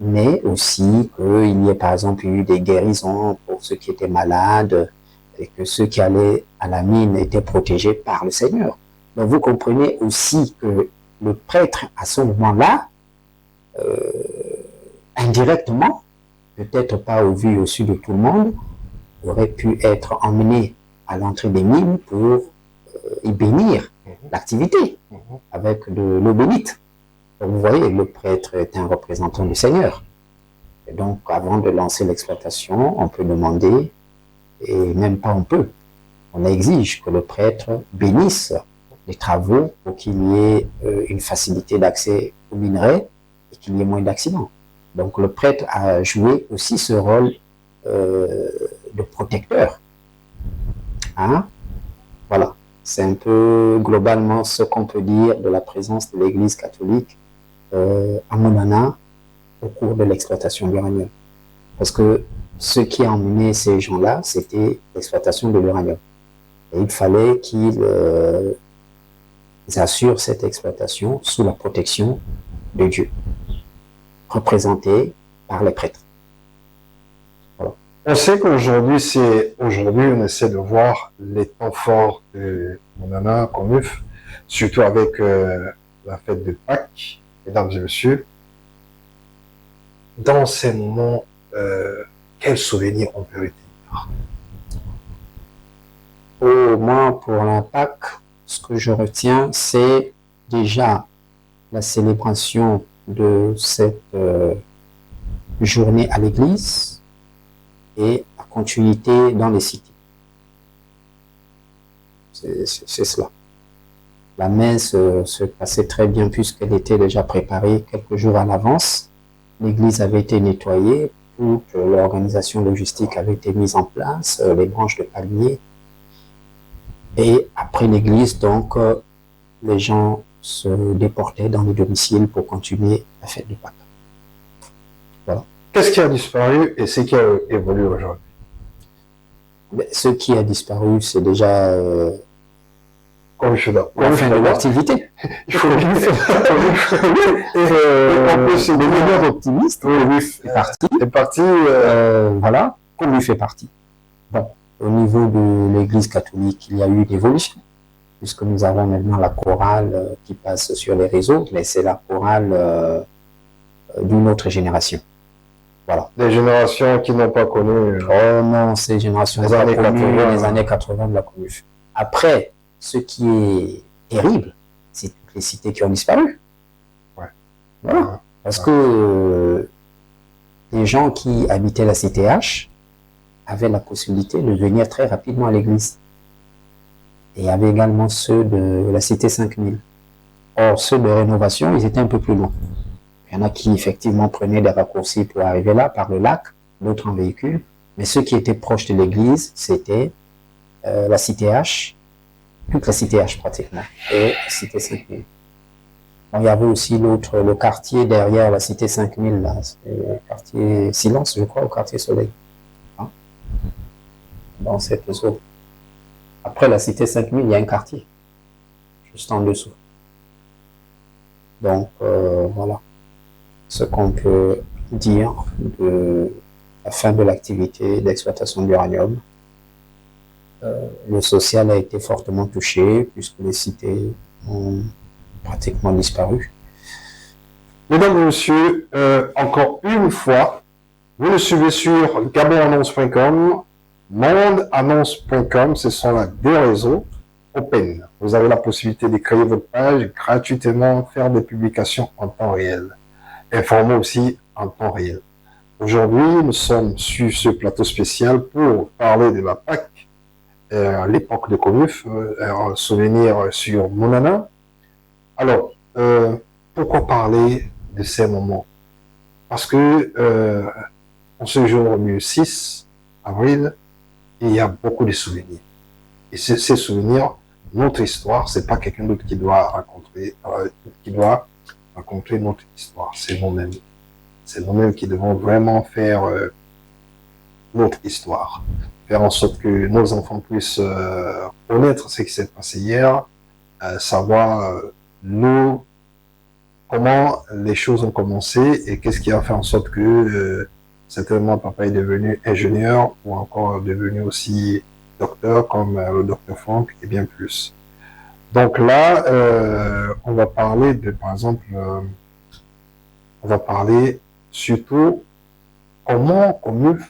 mais aussi qu'il y ait, par exemple, eu des guérisons pour ceux qui étaient malades et que ceux qui allaient à la mine étaient protégés par le Seigneur. Donc, vous comprenez aussi que le prêtre, à ce moment-là, indirectement, peut-être pas au vu et au su de tout le monde, aurait pu être emmené à l'entrée des mines pour y bénir l'activité avec de l'eau bénite. Donc, vous voyez, le prêtre est un représentant du Seigneur. Et donc, avant de lancer l'exploitation, on peut demander, et même pas on peut, on exige que le prêtre bénisse les travaux pour qu'il y ait une facilité d'accès aux minerais et qu'il y ait moins d'accidents. Donc le prêtre a joué aussi ce rôle de protecteur. Hein? Voilà, c'est un peu globalement ce qu'on peut dire de la présence de l'Église catholique à Monana au cours de l'exploitation de l'uranium. Parce que ce qui a emmené ces gens-là, c'était l'exploitation de l'uranium. Et il fallait qu'ils assurent cette exploitation sous la protection de Dieu, représenté par les prêtres. Voilà. On sait qu'aujourd'hui, on essaie de voir les temps forts de Monana, Comuf, surtout avec la fête de Pâques, mesdames et messieurs. Dans ces moments, quels souvenirs on peut retenir? Au moins, pour la Pâques, ce que je retiens, c'est déjà la célébration de cette journée à l'église et la continuité dans les cités. C'est cela. La messe se passait très bien puisqu'elle était déjà préparée quelques jours à l'avance. L'église avait été nettoyée, toute l'organisation logistique avait été mise en place, les branches de palmier. Et après l'église, donc, les gens se déportaient dans les domiciles pour continuer la fête de Pâques. Voilà. Qu'est-ce qui a disparu et ce qui a évolué aujourd'hui? Ce qui a disparu, c'est déjà Comme je la fin de l'activité. Il faut bien faire. En plus, le meilleur optimiste, est parti. est parti. Voilà, Connu fait partie. Bon, au niveau de l'Église catholique, il y a eu une évolution, puisque nous avons maintenant la chorale qui passe sur les réseaux, mais c'est la chorale d'une autre génération. Voilà. Des générations qui n'ont pas connu. Oh non, ces générations Les n'ont pas années connu 80. les années 80 de la connu. Après, ce qui est terrible, c'est toutes les cités qui ont disparu. Ouais. Voilà. Parce que les gens qui habitaient la cité H avaient la possibilité de venir très rapidement à l'église. Et il y avait également ceux de la cité 5000. Or, ceux de rénovation, ils étaient un peu plus loin. Il y en a qui, effectivement, prenaient des raccourcis pour arriver là, par le lac, d'autres en véhicule. Mais ceux qui étaient proches de l'église, c'était la cité H, toute la cité H pratiquement, et la cité 5000. Bon, il y avait aussi l'autre, le quartier derrière la cité 5000, là, c'est le quartier Silence, je crois, au quartier Soleil. Hein? Dans cette zone. Après la cité 5000, il y a un quartier, juste en dessous. Donc, voilà ce qu'on peut dire de la fin de l'activité d'exploitation d'uranium. Le social a été fortement touché puisque les cités ont pratiquement disparu. Mesdames et messieurs, encore une fois, vous le suivez sur gabonannonce.com, mondeannonce.com, ce sont là des réseaux open. Vous avez la possibilité de créer votre page gratuitement, faire des publications en temps réel, informer aussi en temps réel. Aujourd'hui, nous sommes sur ce plateau spécial pour parler de la Pâques, à l'époque de Conuf, un souvenir sur Monana. Alors, pourquoi parler de ces moments? Parce que en ce jour du 6 avril, il y a beaucoup de souvenirs. Et ces souvenirs, notre histoire, c'est pas quelqu'un d'autre qui doit raconter notre histoire, c'est nous-mêmes. C'est nous-mêmes qui devons vraiment faire notre histoire. Faire en sorte que nos enfants puissent connaître ce qui s'est passé hier, savoir nous, comment les choses ont commencé et qu'est-ce qui a fait en sorte que certainement papa est devenu ingénieur ou encore devenu aussi docteur comme le docteur Franck et bien plus. Donc là, on va parler de, par exemple, on va parler surtout comment Conuf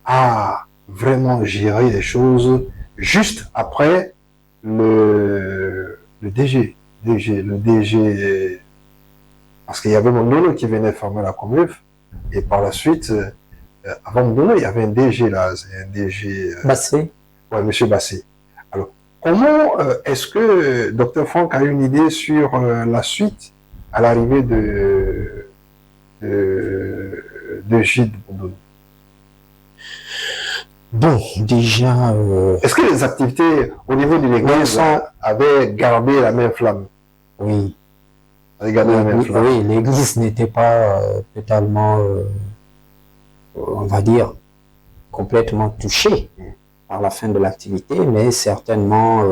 a vraiment géré les choses juste après le DG, parce qu'il y avait Mondono qui venait former la Conuf, et par la suite, avant Mondono, il y avait un DG là, un DG... Bassé. Ouais, monsieur Bassé. Alors, comment est-ce que Dr Franck a une idée sur la suite à l'arrivée de Gilles Mondono? Bon, déjà... Est-ce que les activités au niveau de l'église avaient gardé la même flamme? Oui. Avaient gardé la même flamme. Oui, l'église n'était pas totalement, on va dire, complètement touchée par la fin de l'activité, mais certainement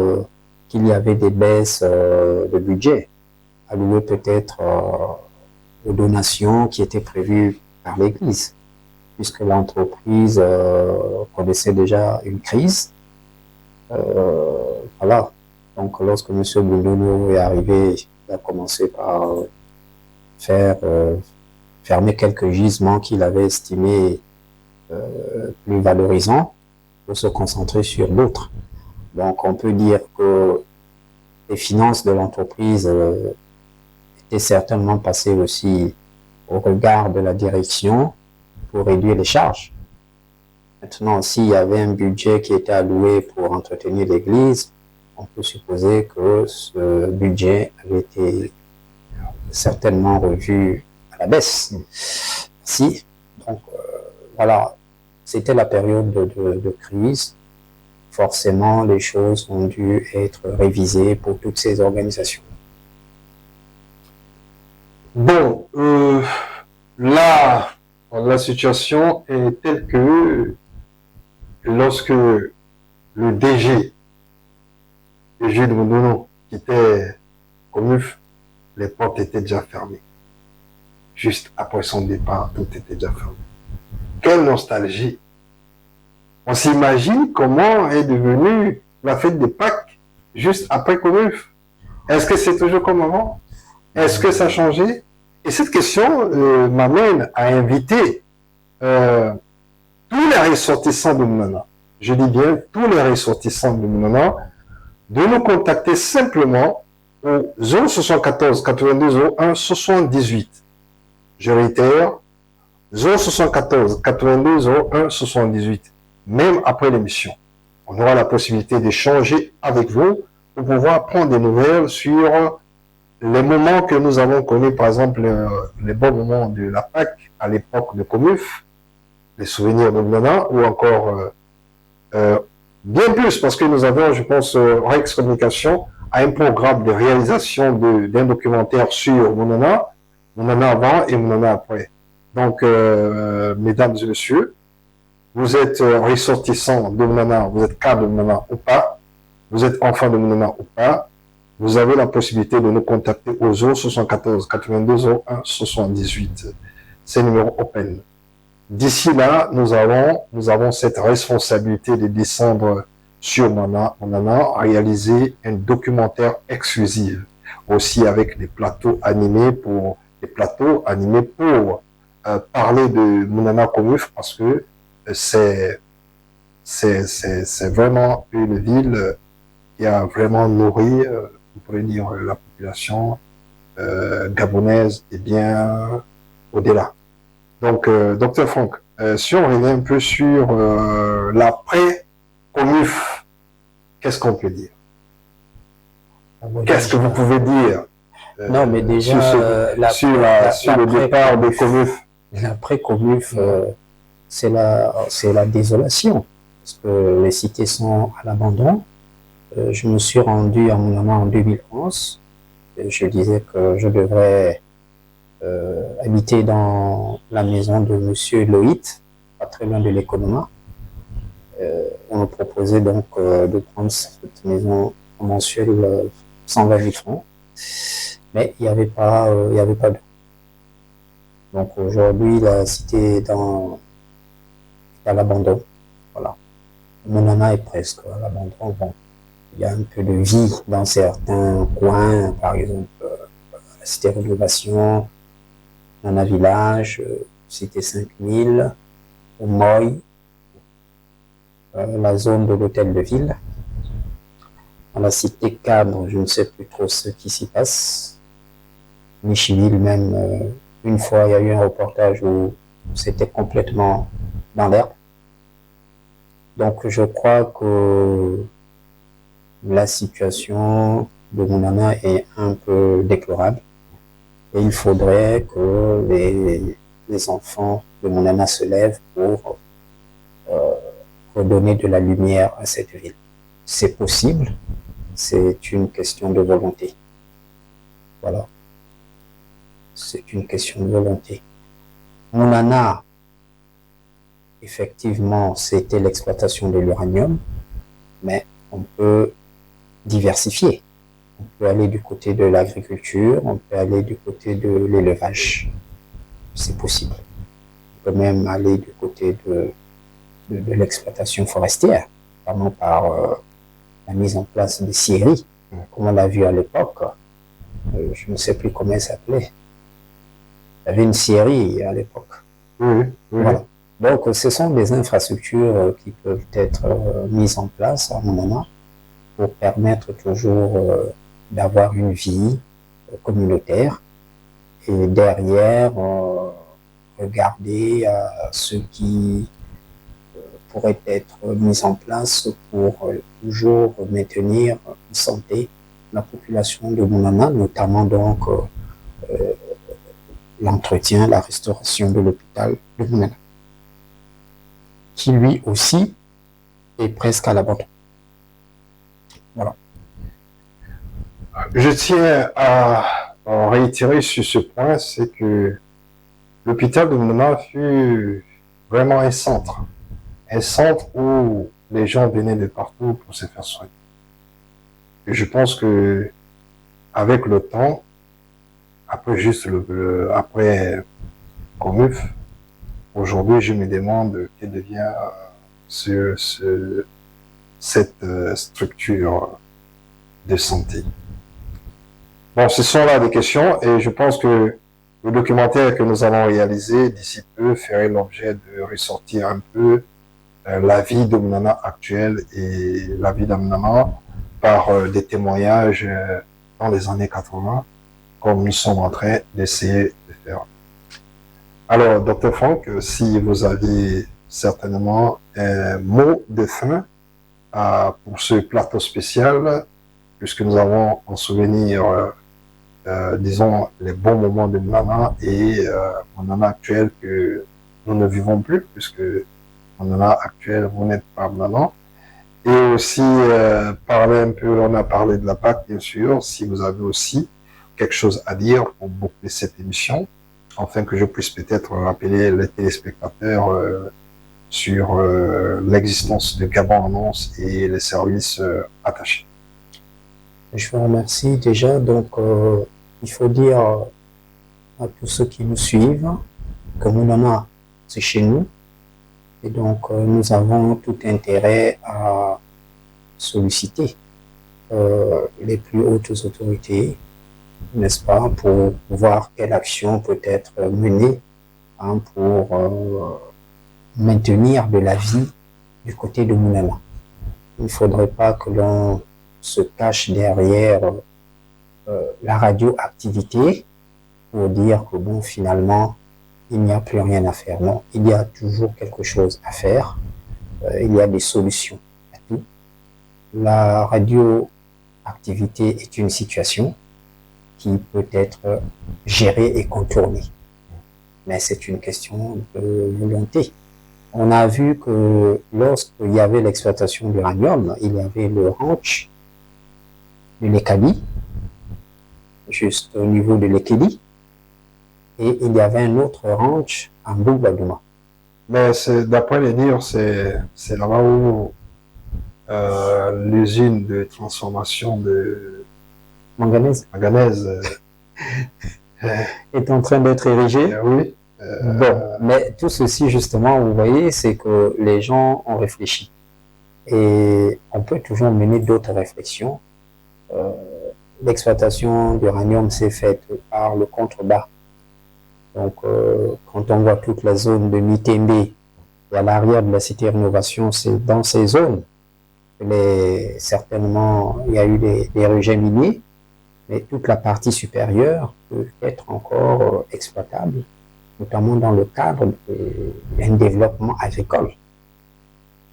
qu'il y avait des baisses de budget allouées peut-être aux donations qui étaient prévues par l'église, puisque l'entreprise connaissait déjà une crise. Voilà. Donc, lorsque M. Boundono est arrivé, il a commencé par fermer quelques gisements qu'il avait estimés plus valorisants pour se concentrer sur d'autres. Donc, on peut dire que les finances de l'entreprise étaient certainement passées aussi au regard de la direction pour réduire les charges. Maintenant, s'il y avait un budget qui était alloué pour entretenir l'église, on peut supposer que ce budget avait été certainement revu à la baisse. Si, donc voilà, c'était la période de crise. Forcément, les choses ont dû être révisées pour toutes ces organisations. Bon, là, la situation est telle que lorsque le DG de Mondono quittait Comuf, les portes étaient déjà fermées. Juste après son départ, tout était déjà fermé. Quelle nostalgie! On s'imagine comment est devenue la fête de Pâques juste après Comuf. Est-ce que c'est toujours comme avant? Est-ce que ça a changé? Et cette question m'amène à inviter tous les ressortissants de Mounana, je dis bien tous les ressortissants de Mounana, de nous contacter simplement au 074 82 01 78. Je réitère, 074 82 01 78. Même après l'émission, on aura la possibilité d'échanger avec vous pour pouvoir prendre des nouvelles sur les moments que nous avons connus, par exemple les bons moments de la Pâque à l'époque de Comuf, les souvenirs de Mounana, ou encore bien plus, parce que nous avons, je pense, Rex Communication a un programme de réalisation d'un documentaire sur Mounana avant et Mounana après. Donc, mesdames et messieurs, vous êtes ressortissant de Mounana, vous êtes cadre de Mounana ou pas, vous êtes enfant de Mounana ou pas, vous avez la possibilité de nous contacter au 074 82 01 78. C'est le numéro open. D'ici là, nous avons cette responsabilité de descendre sur Mounana, réaliser un documentaire exclusif, aussi avec des plateaux animés pour parler de Mounana Comuf, parce que c'est vraiment une ville qui a vraiment nourri, on pourrait dire, la population gabonaise et bien au-delà. Donc, Dr Franck, si on revient un peu sur l'après-Comuf, qu'est-ce qu'on peut dire? Qu'est-ce que vous pouvez dire non, mais déjà, sur le départ de Comuf? L'après-Comuf, c'est la désolation, parce que les cités sont à l'abandon. Je me suis rendu à Mounana en 2011. Je disais que je devrais habiter dans la maison de Monsieur Loït, pas très loin de l'Economa. On me proposait donc de prendre cette maison mensuelle 120 000 francs, mais il n'y avait pas d'eau. Donc aujourd'hui, la cité est à l'abandon. Voilà. Mounana est presque à l'abandon. Bon, il y a un peu de vie dans certains coins, par exemple la cité Rénovation, Mounana Village, cité 5000, au Moy, la zone de l'hôtel de ville. Dans la cité Cadre, je ne sais plus trop ce qui s'y passe. Michiville même, une fois il y a eu un reportage où c'était complètement dans l'herbe. Donc je crois que la situation de Mounana est un peu déplorable et il faudrait que les enfants de Mounana se lèvent pour redonner de la lumière à cette ville. C'est possible, c'est une question de volonté. Voilà. C'est une question de volonté. Mounana, effectivement, c'était l'exploitation de l'uranium, mais on peut diversifier. On peut aller du côté de l'agriculture, on peut aller du côté de l'élevage. C'est possible. On peut même aller du côté de l'exploitation forestière, notamment par la mise en place des scieries, comme on l'a vu à l'époque. Je ne sais plus comment elle s'appelait. Il y avait une scierie à l'époque. Oui. Voilà. Donc, ce sont des infrastructures qui peuvent être mises en place à Mounana pour permettre toujours d'avoir une vie communautaire et derrière regarder à ceux qui pourraient être mises en place pour toujours maintenir en santé la population de Mounana, notamment donc l'entretien, la restauration de l'hôpital de Mounana, qui lui aussi est presque à l'abandon. Voilà. Je tiens à réitérer sur ce point, c'est que l'hôpital de Mounana fut vraiment un centre où les gens venaient de partout pour se faire soigner. Et je pense que avec le temps, après juste après Comuf, aujourd'hui je me demande quelle devient cette structure de santé. Bon, ce sont là des questions et je pense que le documentaire que nous allons réaliser d'ici peu ferait l'objet de ressortir un peu la vie de Mounana actuelle et la vie d'Amnama par des témoignages dans les années 80, comme nous sommes en train d'essayer de faire. Alors, Dr. Franck, si vous aviez certainement un mot de fin pour ce plateau spécial, puisque nous avons en souvenir, disons, les bons moments de Mounana et Mounana actuel que nous ne vivons plus, puisque Mounana actuel, vous n'êtes pas Mounana. Et aussi parler un peu, on a parlé de la PAC, bien sûr, si vous avez aussi quelque chose à dire pour boucler cette émission, afin que je puisse peut-être rappeler les téléspectateurs sur l'existence de Gabon Annonce et les services attachés. Je vous remercie déjà. Donc, il faut dire à tous ceux qui nous suivent que Mounana, c'est chez nous. Et donc, nous avons tout intérêt à solliciter les plus hautes autorités, n'est-ce pas, pour voir quelle action peut être menée pour maintenir de la vie du côté de Mounana. Il ne faudrait pas que l'on se cache derrière la radioactivité pour dire que bon, finalement, il n'y a plus rien à faire. Non, il y a toujours quelque chose à faire. Il y a des solutions à tout. La radioactivité est une situation qui peut être gérée et contournée. Mais c'est une question de volonté. On a vu que lorsqu'il y avait l'exploitation d'uranium, il y avait le ranch de l'Ekali, juste au niveau de l'Ekeli, et il y avait un autre ranch en Boubadouma. Mais d'après les dires, c'est là-bas où l'usine de transformation de manganèse est en train d'être érigée. Oui. Bon, mais tout ceci, justement, vous voyez, c'est que les gens ont réfléchi. Et on peut toujours mener d'autres réflexions. L'exploitation d'uranium s'est faite par le contrebas. Donc, quand on voit toute la zone de Mitembe et à l'arrière de la cité Rénovation, c'est dans ces zones que certainement il y a eu des rejets miniers, mais toute la partie supérieure peut être encore exploitable, notamment dans le cadre d'un développement agricole.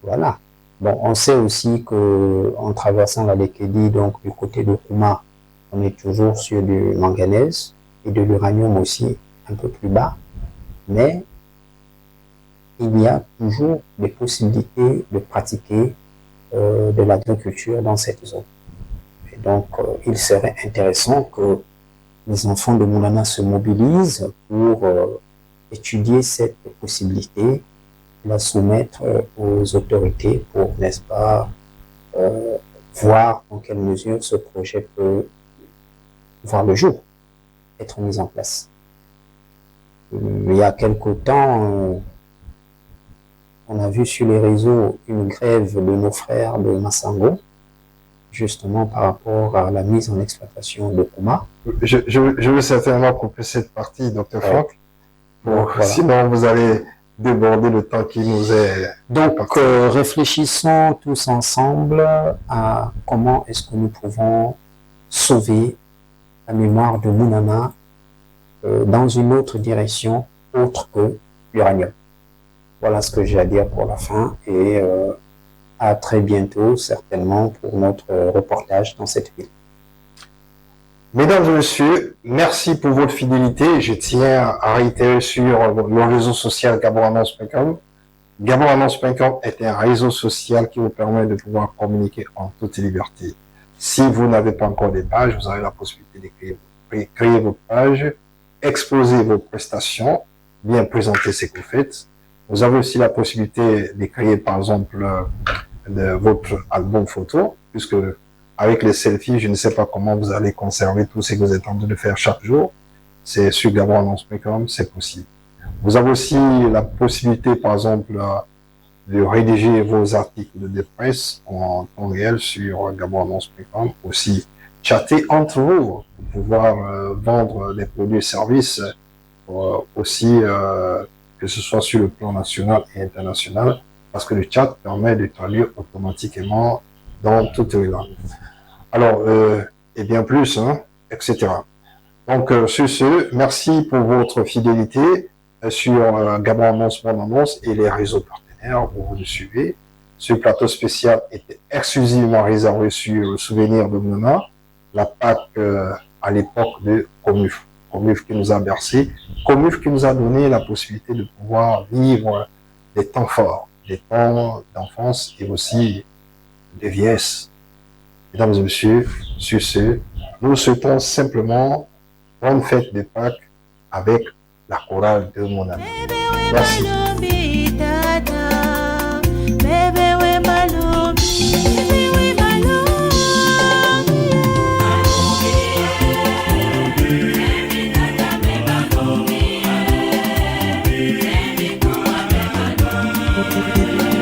Voilà. Bon, on sait aussi que en traversant la Lekedi, donc du côté de Kouma, on est toujours sur du manganèse et de l'uranium aussi un peu plus bas, mais il y a toujours des possibilités de pratiquer de l'agriculture dans cette zone. Et donc, il serait intéressant que les enfants de Mounana se mobilisent pour étudier cette possibilité, la soumettre aux autorités pour, n'est-ce pas, voir en quelle mesure ce projet peut voir le jour, être mis en place. Il y a quelque temps, on a vu sur les réseaux une grève de nos frères de Massango, justement par rapport à la mise en exploitation de Kouma. Je veux certainement couper cette partie, Dr. Franck. Bon, Voilà. Sinon, vous allez déborder le temps qui nous est... Donc, réfléchissons tous ensemble à comment est-ce que nous pouvons sauver la mémoire de Mounana dans une autre direction autre que l'uranium. Voilà ce que j'ai à dire pour la fin et à très bientôt certainement pour notre reportage dans cette ville. Mesdames et messieurs, merci pour votre fidélité. Je tiens à réitérer sur le réseau social gaborannonce.com. Gaborannonce.com est un réseau social qui vous permet de pouvoir communiquer en toute liberté. Si vous n'avez pas encore des pages, vous avez la possibilité de créer votre page, exposer vos prestations, bien présenter ce que vous faites. Vous avez aussi la possibilité de créer, par exemple, votre album photo, puisque avec les selfies, je ne sais pas comment vous allez conserver tout ce que vous êtes en train de faire chaque jour. C'est sur gaborannonce.com, c'est possible. Vous avez aussi la possibilité, par exemple, de rédiger vos articles de presse en temps réel sur gaborannonce.com. Aussi, chatter entre vous pour pouvoir vendre des produits et services aussi, que ce soit sur le plan national et international, parce que le chat permet de traduire automatiquement dans toutes les langues. Alors, et bien plus, hein, etc. Donc, sur ce, merci pour votre fidélité sur Gaborannonce et les réseaux partenaires où vous nous suivez. Ce plateau spécial était exclusivement réservé sur le souvenir de Mona, la Pâque à l'époque de Comuf. Comuf qui nous a bercé, Comuf qui nous a donné la possibilité de pouvoir vivre des temps forts, des temps d'enfance et aussi de vieillesse. Mesdames et messieurs, sur ce, nous souhaitons simplement bonne fête de Pâques avec la chorale de mon ami. Merci. Thank you.